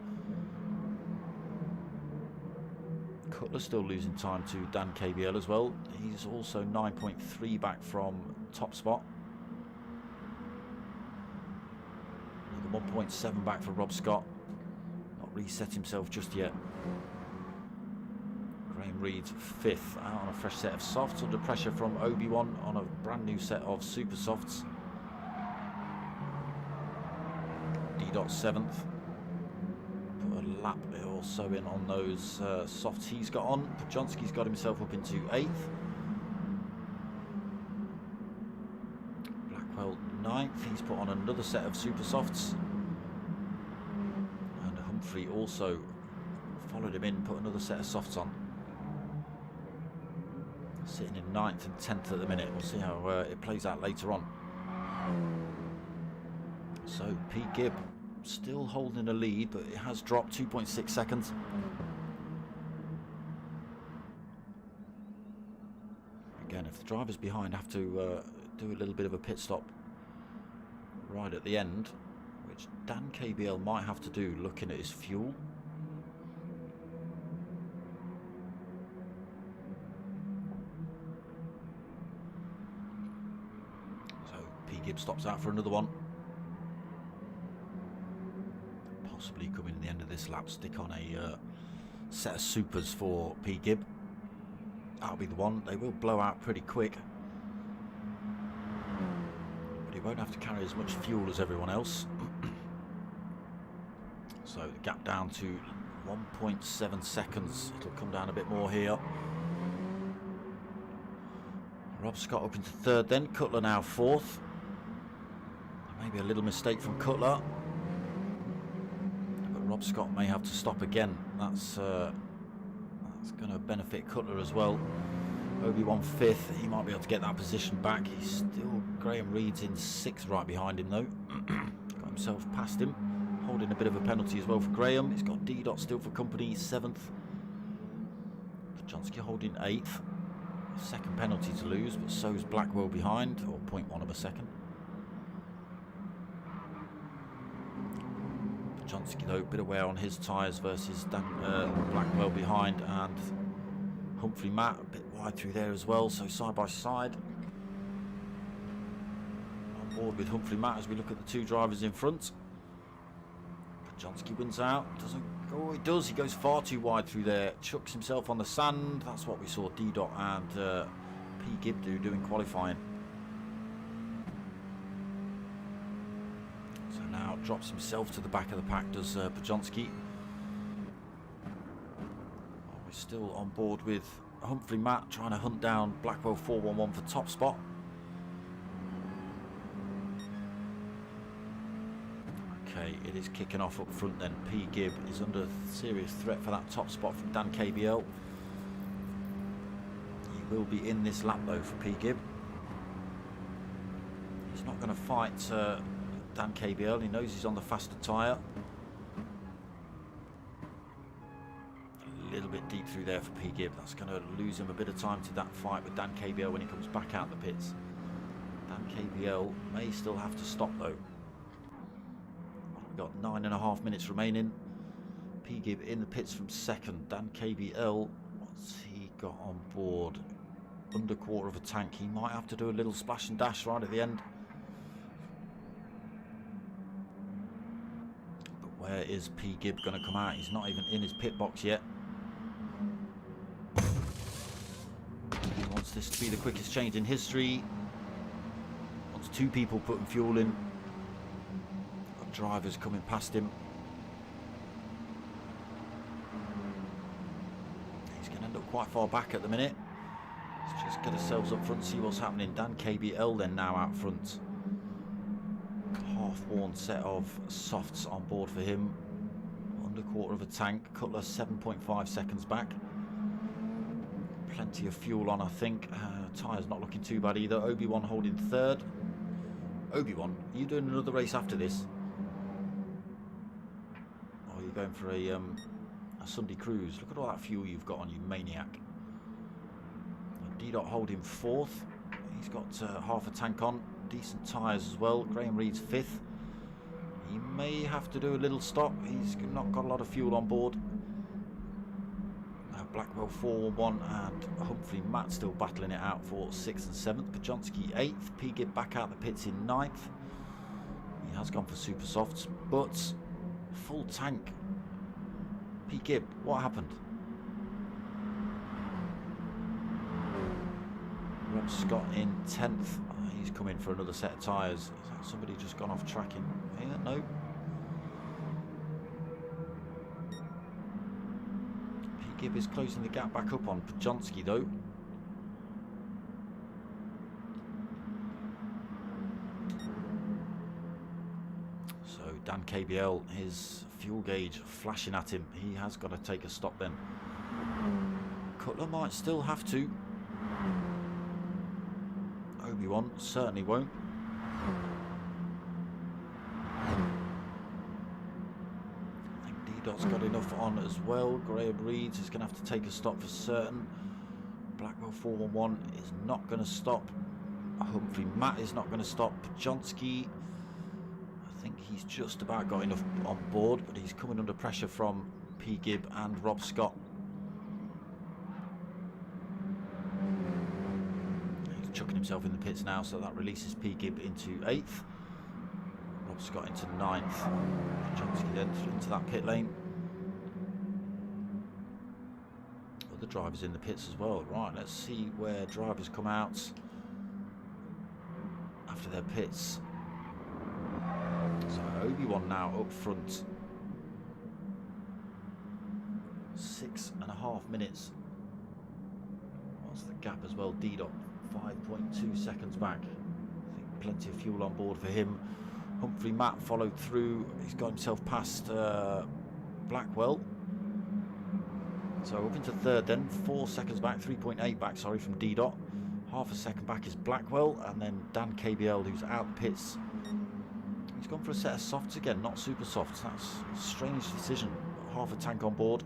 Cutler still losing time to Dan KBL as well. He's also 9.3 back from top spot. Another 1.7 back for Rob Scott. Not reset himself just yet. Graham Reed's 5th, out on a fresh set of softs, under pressure from Obi-Wan on a brand new set of super softs. D-Dot 7th. Put a lap or so in on those softs he's got on. Pajonski's got himself up into 8th. Blackwell 9th. He's put on another set of super softs. And Humphrey also followed him in, put another set of softs on. Sitting in 9th and 10th at the minute. We'll see how it plays out later on. So P. Gibb still holding a lead, but it has dropped 2.6 seconds. Again, if the drivers behind have to do a little bit of a pit stop right at the end, which Dan KBL might have to do looking at his fuel. So P. Gibb stops out for another one. Possibly coming in the end of this lap, stick on a set of supers for P. Gibb. That'll be the one. They will blow out pretty quick, but he won't have to carry as much fuel as everyone else. So the gap down to 1.7 seconds. It'll come down a bit more here. Rob Scott up into 3rd then. Cutler now 4th. Maybe a little mistake from Cutler. Rob Scott may have to stop again. That's going to benefit Cutler as well. Obi-Wan 5th. He might be able to get that position back. He's still... Graham Reed's in 6th right behind him though. Got himself past him. Holding a bit of a penalty as well for Graham. He's got D-Dot still for company, 7th. Pajonski holding 8th. 2nd penalty to lose, but so's Blackwell behind, or 0.1 of a second. Pajonski though, bit of wear on his tyres versus Blackwell behind, and Humphrey Matt a bit wide through there as well, so side by side. On board with Humphrey Matt as we look at the 2 drivers in front. Pajonski wins out, doesn't Oh, he does. He goes far too wide through there. Chucks himself on the sand. That's what we saw D-Dot and P. Gibb do in qualifying. So now drops himself to the back of the pack, does Pajonski. Oh, we're still on board with Humphrey Matt trying to hunt down Blackwell 411 for top spot. Okay, it is kicking off up front then. P. Gibb is under serious threat for that top spot from Dan KBL. He will be in this lap though for P. Gibb. He's not going to fight Dan KBL. He knows he's on the faster tyre. A little bit deep through there for P. Gibb. That's going to lose him a bit of time to that fight with Dan KBL when he comes back out the pits. Dan KBL may still have to stop though. Got 9.5 minutes remaining. P. Gibb in the pits from second. Dan KBL, what's he got on board? Under quarter of a tank. He might have to do a little splash and dash right at the end. But where is P. Gibb going to come out? He's not even in his pit box yet. He wants this to be the quickest change in history. Wants two people putting fuel in. Drivers coming past him. He's going to end up quite far back at the minute. Let's just get ourselves up front and see what's happening. Dan KBL then now out front. Half-worn set of softs on board for him. Under quarter of a tank. Cutler 7.5 seconds back. Plenty of fuel on, I think. Tyres not looking too bad either. Obi-Wan holding third. Obi-Wan, are you doing another race after this? Going for a Sunday cruise. Look at all that fuel you've got on, you maniac. D-Dot holding fourth. He's got half a tank on. Decent tyres as well. Graham Reed's fifth. He may have to do a little stop. He's not got a lot of fuel on board. Blackwell 411 and Humphrey Matt still battling it out for 6th and 7th. Pajonski 8th. P. Gibb back out the pits in 9th. He has gone for super softs, but full tank. P. Gibb, what happened? Rob Scott in 10th. He's come in for another set of tyres. Somebody just gone off tracking. Yeah, no. P. Gibb is closing the gap back up on Pajonski though. So Dan KBL, his fuel gauge flashing at him. He has got to take a stop then. Cutler might still have to. Obi-Wan certainly won't. I think D-Dot's got enough on as well. Graham Reeds is going to have to take a stop for certain. Blackwell 411 is not going to stop. Humphrey Matt is not going to stop. Pajonski, I think he's just about got enough on board, but he's coming under pressure from P. Gibb and Rob Scott. He's chucking himself in the pits now, so that releases P. Gibb into 8th. Rob Scott into 9th. Pajonski then into that pit lane. Other drivers in the pits as well. Right, let's see where drivers come out after their pits. So Obi-Wan now up front. 6.5 minutes. What's the gap as well? D-Dot 5.2 seconds back. I think plenty of fuel on board for him. Humphrey Matt followed through. He's got himself past Blackwell. So up into third then. 4 seconds back. 3.8 back, sorry, from D-Dot. Half a second back is Blackwell. And then Dan KBL, who's out the pits. He's gone for a set of softs again, not super softs. That's a strange decision. Half a tank on board.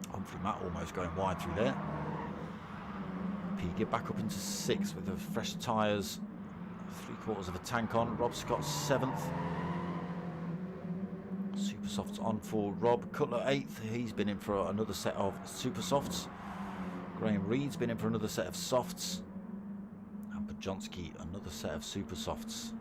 Humphrey Matt almost going wide through there. P. Gibb back up into 6th with the fresh tyres. 3/4 of a tank on. Rob Scott 7th. Super softs on for Rob. Cutler 8th. He's been in for another set of super softs. Graham Reed's been in for another set of softs. And Pajonski another set of super softs.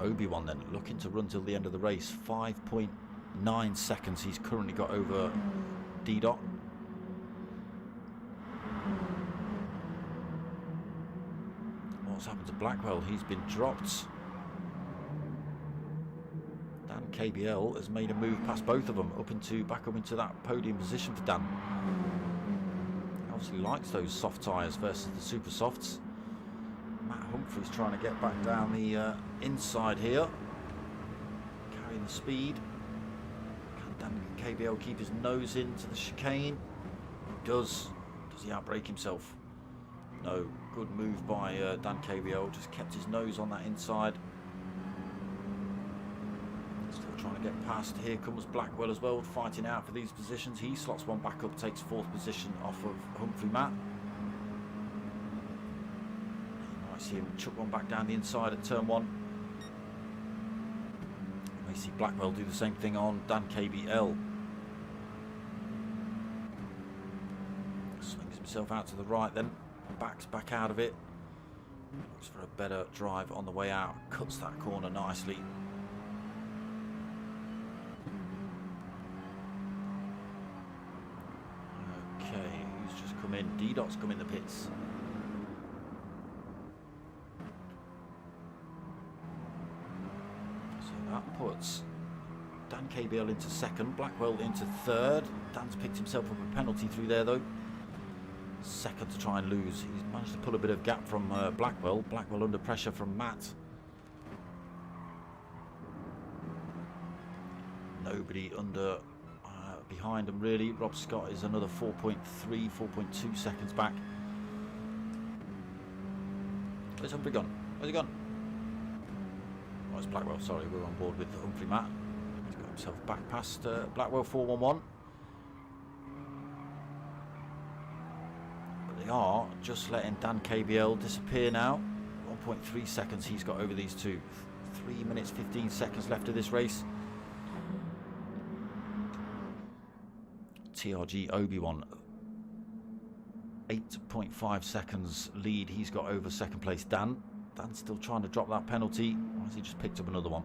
Obi-Wan then looking to run till the end of the race. 5.9 seconds he's currently got over D-Dot. What's happened to Blackwell? He's been dropped. Dan KBL has made a move past both of them back up into that podium position for Dan. He obviously likes those soft tyres versus the super softs. Matt Humphrey's trying to get back down the inside here, carrying the speed. Can Dan KBL keep his nose into the chicane? He does. Does he outbrake himself? No. Good move by Dan KBL, just kept his nose on that inside. Still trying to get past. Here comes Blackwell as well, fighting out for these positions. He slots one back up, takes 4th position off of Humphrey Matt. You might see him chuck one back down the inside at turn 1. You may see Blackwell do the same thing on Dan KBL. Swings himself out to the right then. Backs back out of it, looks for a better drive on the way out, cuts that corner nicely. Okay, who's just come in? D-Dot's come in the pits. So that puts Dan KBL into 2nd, Blackwell into 3rd. Dan's picked himself up a penalty through there though. 2nd to try and lose. He's managed to pull a bit of gap from Blackwell. Blackwell under pressure from Matt. Nobody under behind him really. Rob Scott is another 4.3, 4.2 seconds back. Where's Humphrey gone? Where's he gone? Oh, it's Blackwell. Sorry, we're on board with Humphrey Matt. He's got himself back past Blackwell 411. They are just letting Dan KBL disappear now. 1.3 seconds he's got over these two. 3 minutes 15 seconds left of this race. TRG Obi-Wan 8.5 seconds lead he's got over 2nd place Dan. Dan's still trying to drop that penalty, or has he just picked up another one?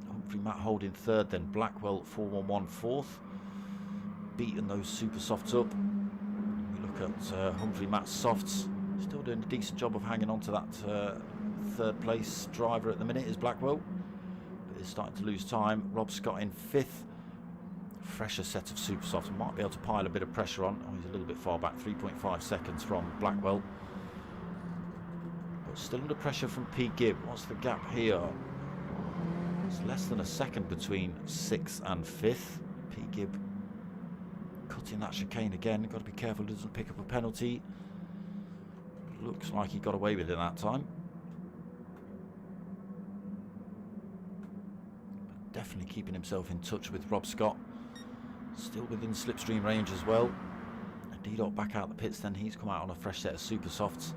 Humphrey Matt holding 3rd then. Blackwell 411 4th. Beating those super softs up. At Humphrey Matt's softs, still doing a decent job of hanging on to that 3rd place driver at the minute is Blackwell, but is starting to lose time. Rob Scott in 5th, fresher set of super softs, might be able to pile a bit of pressure on. Oh, he's a little bit far back, 3.5 seconds from Blackwell, but still under pressure from P. Gibb. What's the gap here? It's less than a second between 6th and 5th. P. Gibb cutting that chicane again. Got to be careful he doesn't pick up a penalty. Looks like he got away with it that time. But definitely keeping himself in touch with Rob Scott. Still within slipstream range as well. D-Dot back out the pits then. He's come out on a fresh set of super softs.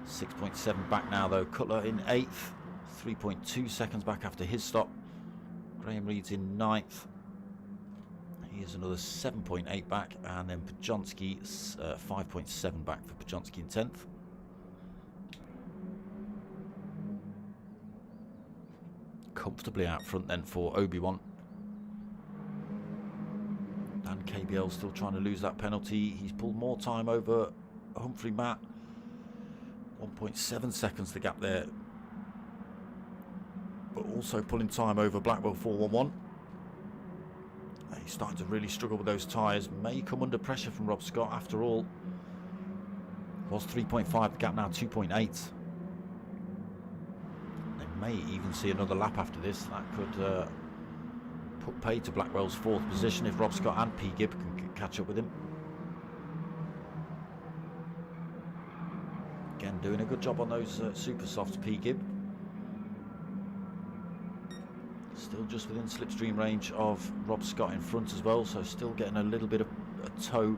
6.7 back now though. Cutler in 8th. 3.2 seconds back after his stop. Graham Reed's in 9th. He is another 7.8 back, and then Pajonski 5.7 back for Pajonski in 10th. Comfortably out front then for Obi-Wan. And KBL still trying to lose that penalty. He's pulled more time over Humphrey Matt. 1.7 seconds the gap there. But also pulling time over Blackwell 411. He's starting to really struggle with those tyres. May come under pressure from Rob Scott after all. Was 3.5, the gap now 2.8. They may even see another lap after this. That could put pay to Blackwell's 4th position if Rob Scott and P. Gibb can catch up with him. Again, doing a good job on those super softs, P. Gibb. Still just within slipstream range of Rob Scott in front as well, so still getting a little bit of a tow.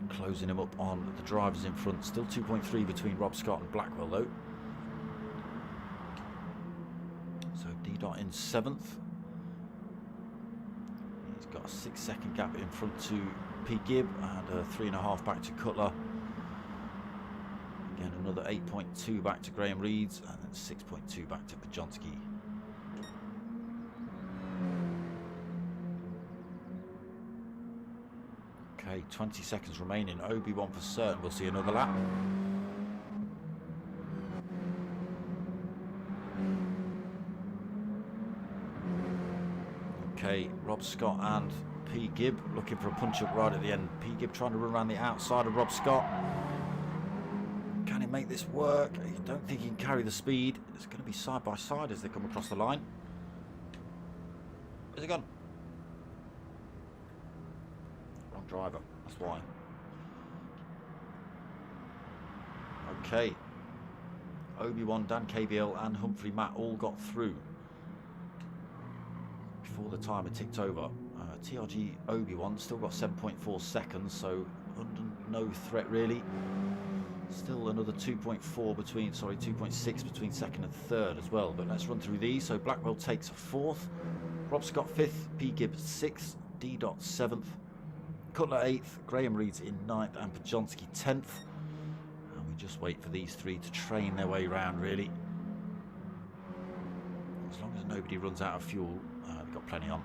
Closing him up on the drivers in front. Still 2.3 between Rob Scott and Blackwell though. So D-Dot in 7th. He's got a 6-second gap in front to P. Gibb and a 3.5 back to Cutler. Again, another 8.2 back to Graham Reeds, and then 6.2 back to Pajonski. Okay, 20 seconds remaining. Obi-Wan for certain. We'll see another lap. Okay, Rob Scott and P. Gibb looking for a punch-up right at the end. P. Gibb trying to run around the outside of Rob Scott. Can he make this work? I don't think he can carry the speed. It's going to be side by side as they come across the line. Where's he gone? Wrong driver, that's why. Okay. Obi-Wan, Dan KBL and Humphrey Matt all got through before the timer ticked over. TRG Obi-Wan still got 7.4 seconds, so under no threat really. Still another 2.4 between, sorry, 2.6 between second and third as well. But let's run through these. So Blackwell takes fourth, Rob Scott fifth, P. Gibb sixth, D. Dot seventh, Cutler eighth, Graham Reeds in ninth, and Pajonski 10th. And we just wait for these three to train their way round really. As long as nobody runs out of fuel, they've got plenty on.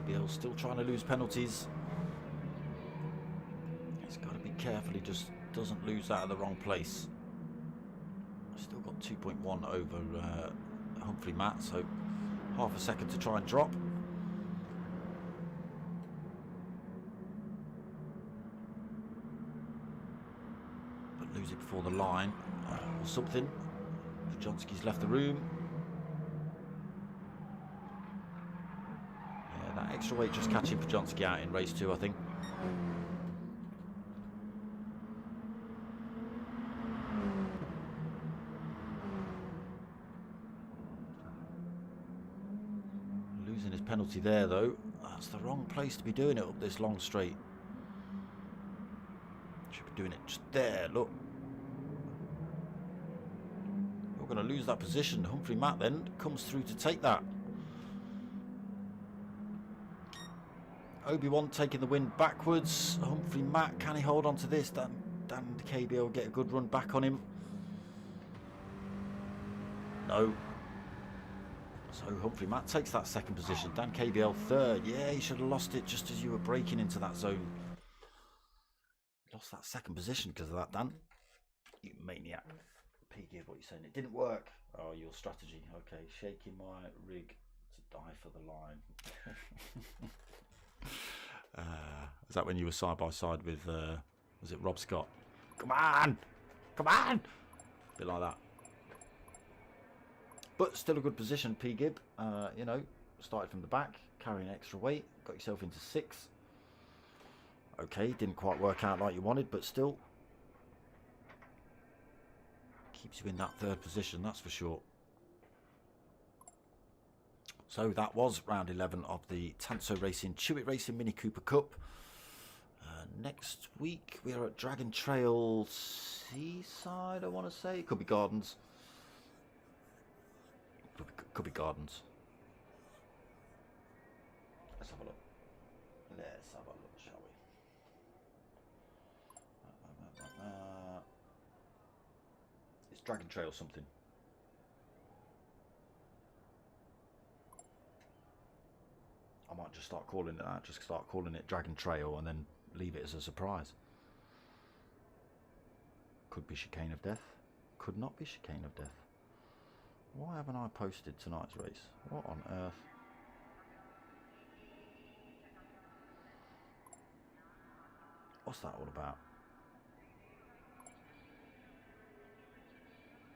KBL still trying to lose penalties. He's got to be careful he just doesn't lose out of the wrong place. Still got 2.1 over Humphrey Matt, so half a second to try and drop. But lose it before the line or something. Pajonski's left the room. Yeah, that extra weight just catching Pajonski out in race 2, I think. Losing his penalty there though. That's the wrong place to be doing it up this long straight. Should be doing it just there, look. You're going to lose that position. Humphrey Matt then comes through to take that. Obi-Wan taking the win backwards. Humphrey Matt, can he hold on to this? Dan KBL will get a good run back on him. No. So Humphrey Matt takes that second position. Dan KBL third. Yeah, he should have lost it just as you were breaking into that zone. Lost that second position because of that, Dan. You maniac. P. Gibb, what are you saying? It didn't work. Oh, your strategy. Okay, shaking my rig to die for the line. Is that when you were side by side with, was it Rob Scott? Come on! Come on! A bit like that. But still a good position, P. Gibb. You know, started from the back, carrying extra weight, got yourself into 6th. Okay, didn't quite work out like you wanted, but still keeps you in that 3rd position, that's for sure. So that was round 11 of the TANSO Racing Chewitt Racing Mini Cooper Cup. Next week we are at Dragon Trail Seaside, I want to say. Could be Gardens. Could be Gardens. Let's have a look. Let's have a look, shall we? It's Dragon Trail something. I might just start calling it that. Just start calling it Dragon Trail and then leave it as a surprise. Could be Chicane of Death. Could not be Chicane of Death. Why haven't I posted tonight's race? What on earth? What's that all about?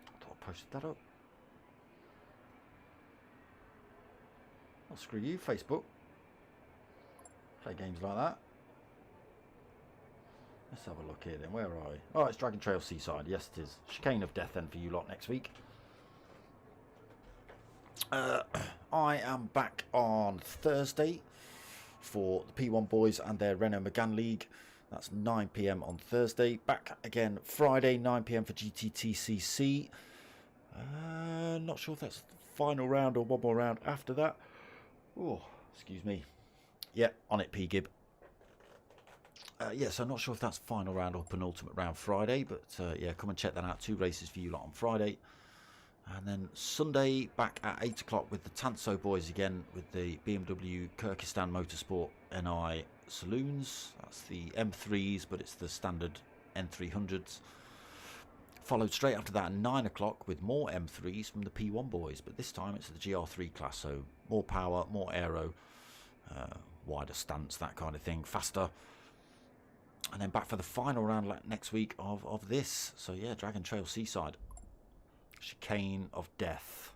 I thought I posted that up. Well, screw you, Facebook. Play games like that. Let's have a look here then. Where are we? Oh, it's Dragon Trail Seaside. Yes, it is. Chicane of Death then for you lot next week. I am back on Thursday for the P1 boys and their Renault Megane League. That's 9 PM on Thursday. Back again Friday, 9 PM for GTTCC. Not sure if that's the final round or one more round after that. Oh, excuse me. Yeah, on it, P-Gib. Yeah, so I'm not sure if that's final round or penultimate round Friday, but yeah, come and check that out. 2 races for you lot on Friday. And then Sunday, back at 8 o'clock with the TANSO boys again, with the BMW Kyrgyzstan Motorsport NI Saloons. That's the M3s, but it's the standard N300s. Followed straight after that at 9 o'clock with more M3s from the P1 boys, but this time it's the GR3 class, so more power, more aero, wider stance, that kind of thing, faster. And then back for the final round next week of this. So yeah, Dragon Trail Seaside. Chicane of Death.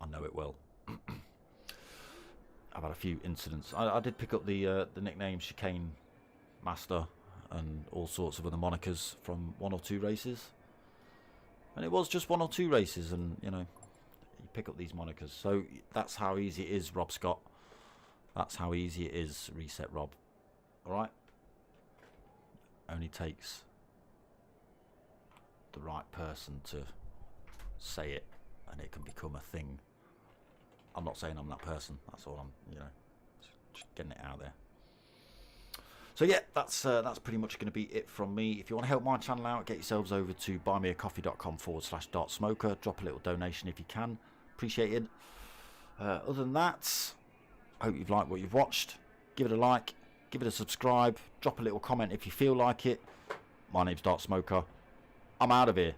I know it well. I've had a few incidents. I did pick up the nickname Chicane Master and all sorts of other monikers from 1 or 2 races. And it was just 1 or 2 races, and you know, you pick up these monikers. So that's how easy it is, Rob Scott. That's how easy it is, Reset Rob. Alright? Only takes the right person to say it, and it can become a thing. I'm not saying I'm that person. That's all I'm, you know, just getting it out there. So yeah, that's pretty much going to be it from me. If you want to help my channel out, get yourselves over to buymeacoffee.com/dartsmoker. Drop a little donation if you can. Appreciate it. Other than that, I hope you've liked what you've watched. Give it a like, give it a subscribe, drop a little comment if you feel like it. My name's Dart Smoker. I'm out of here.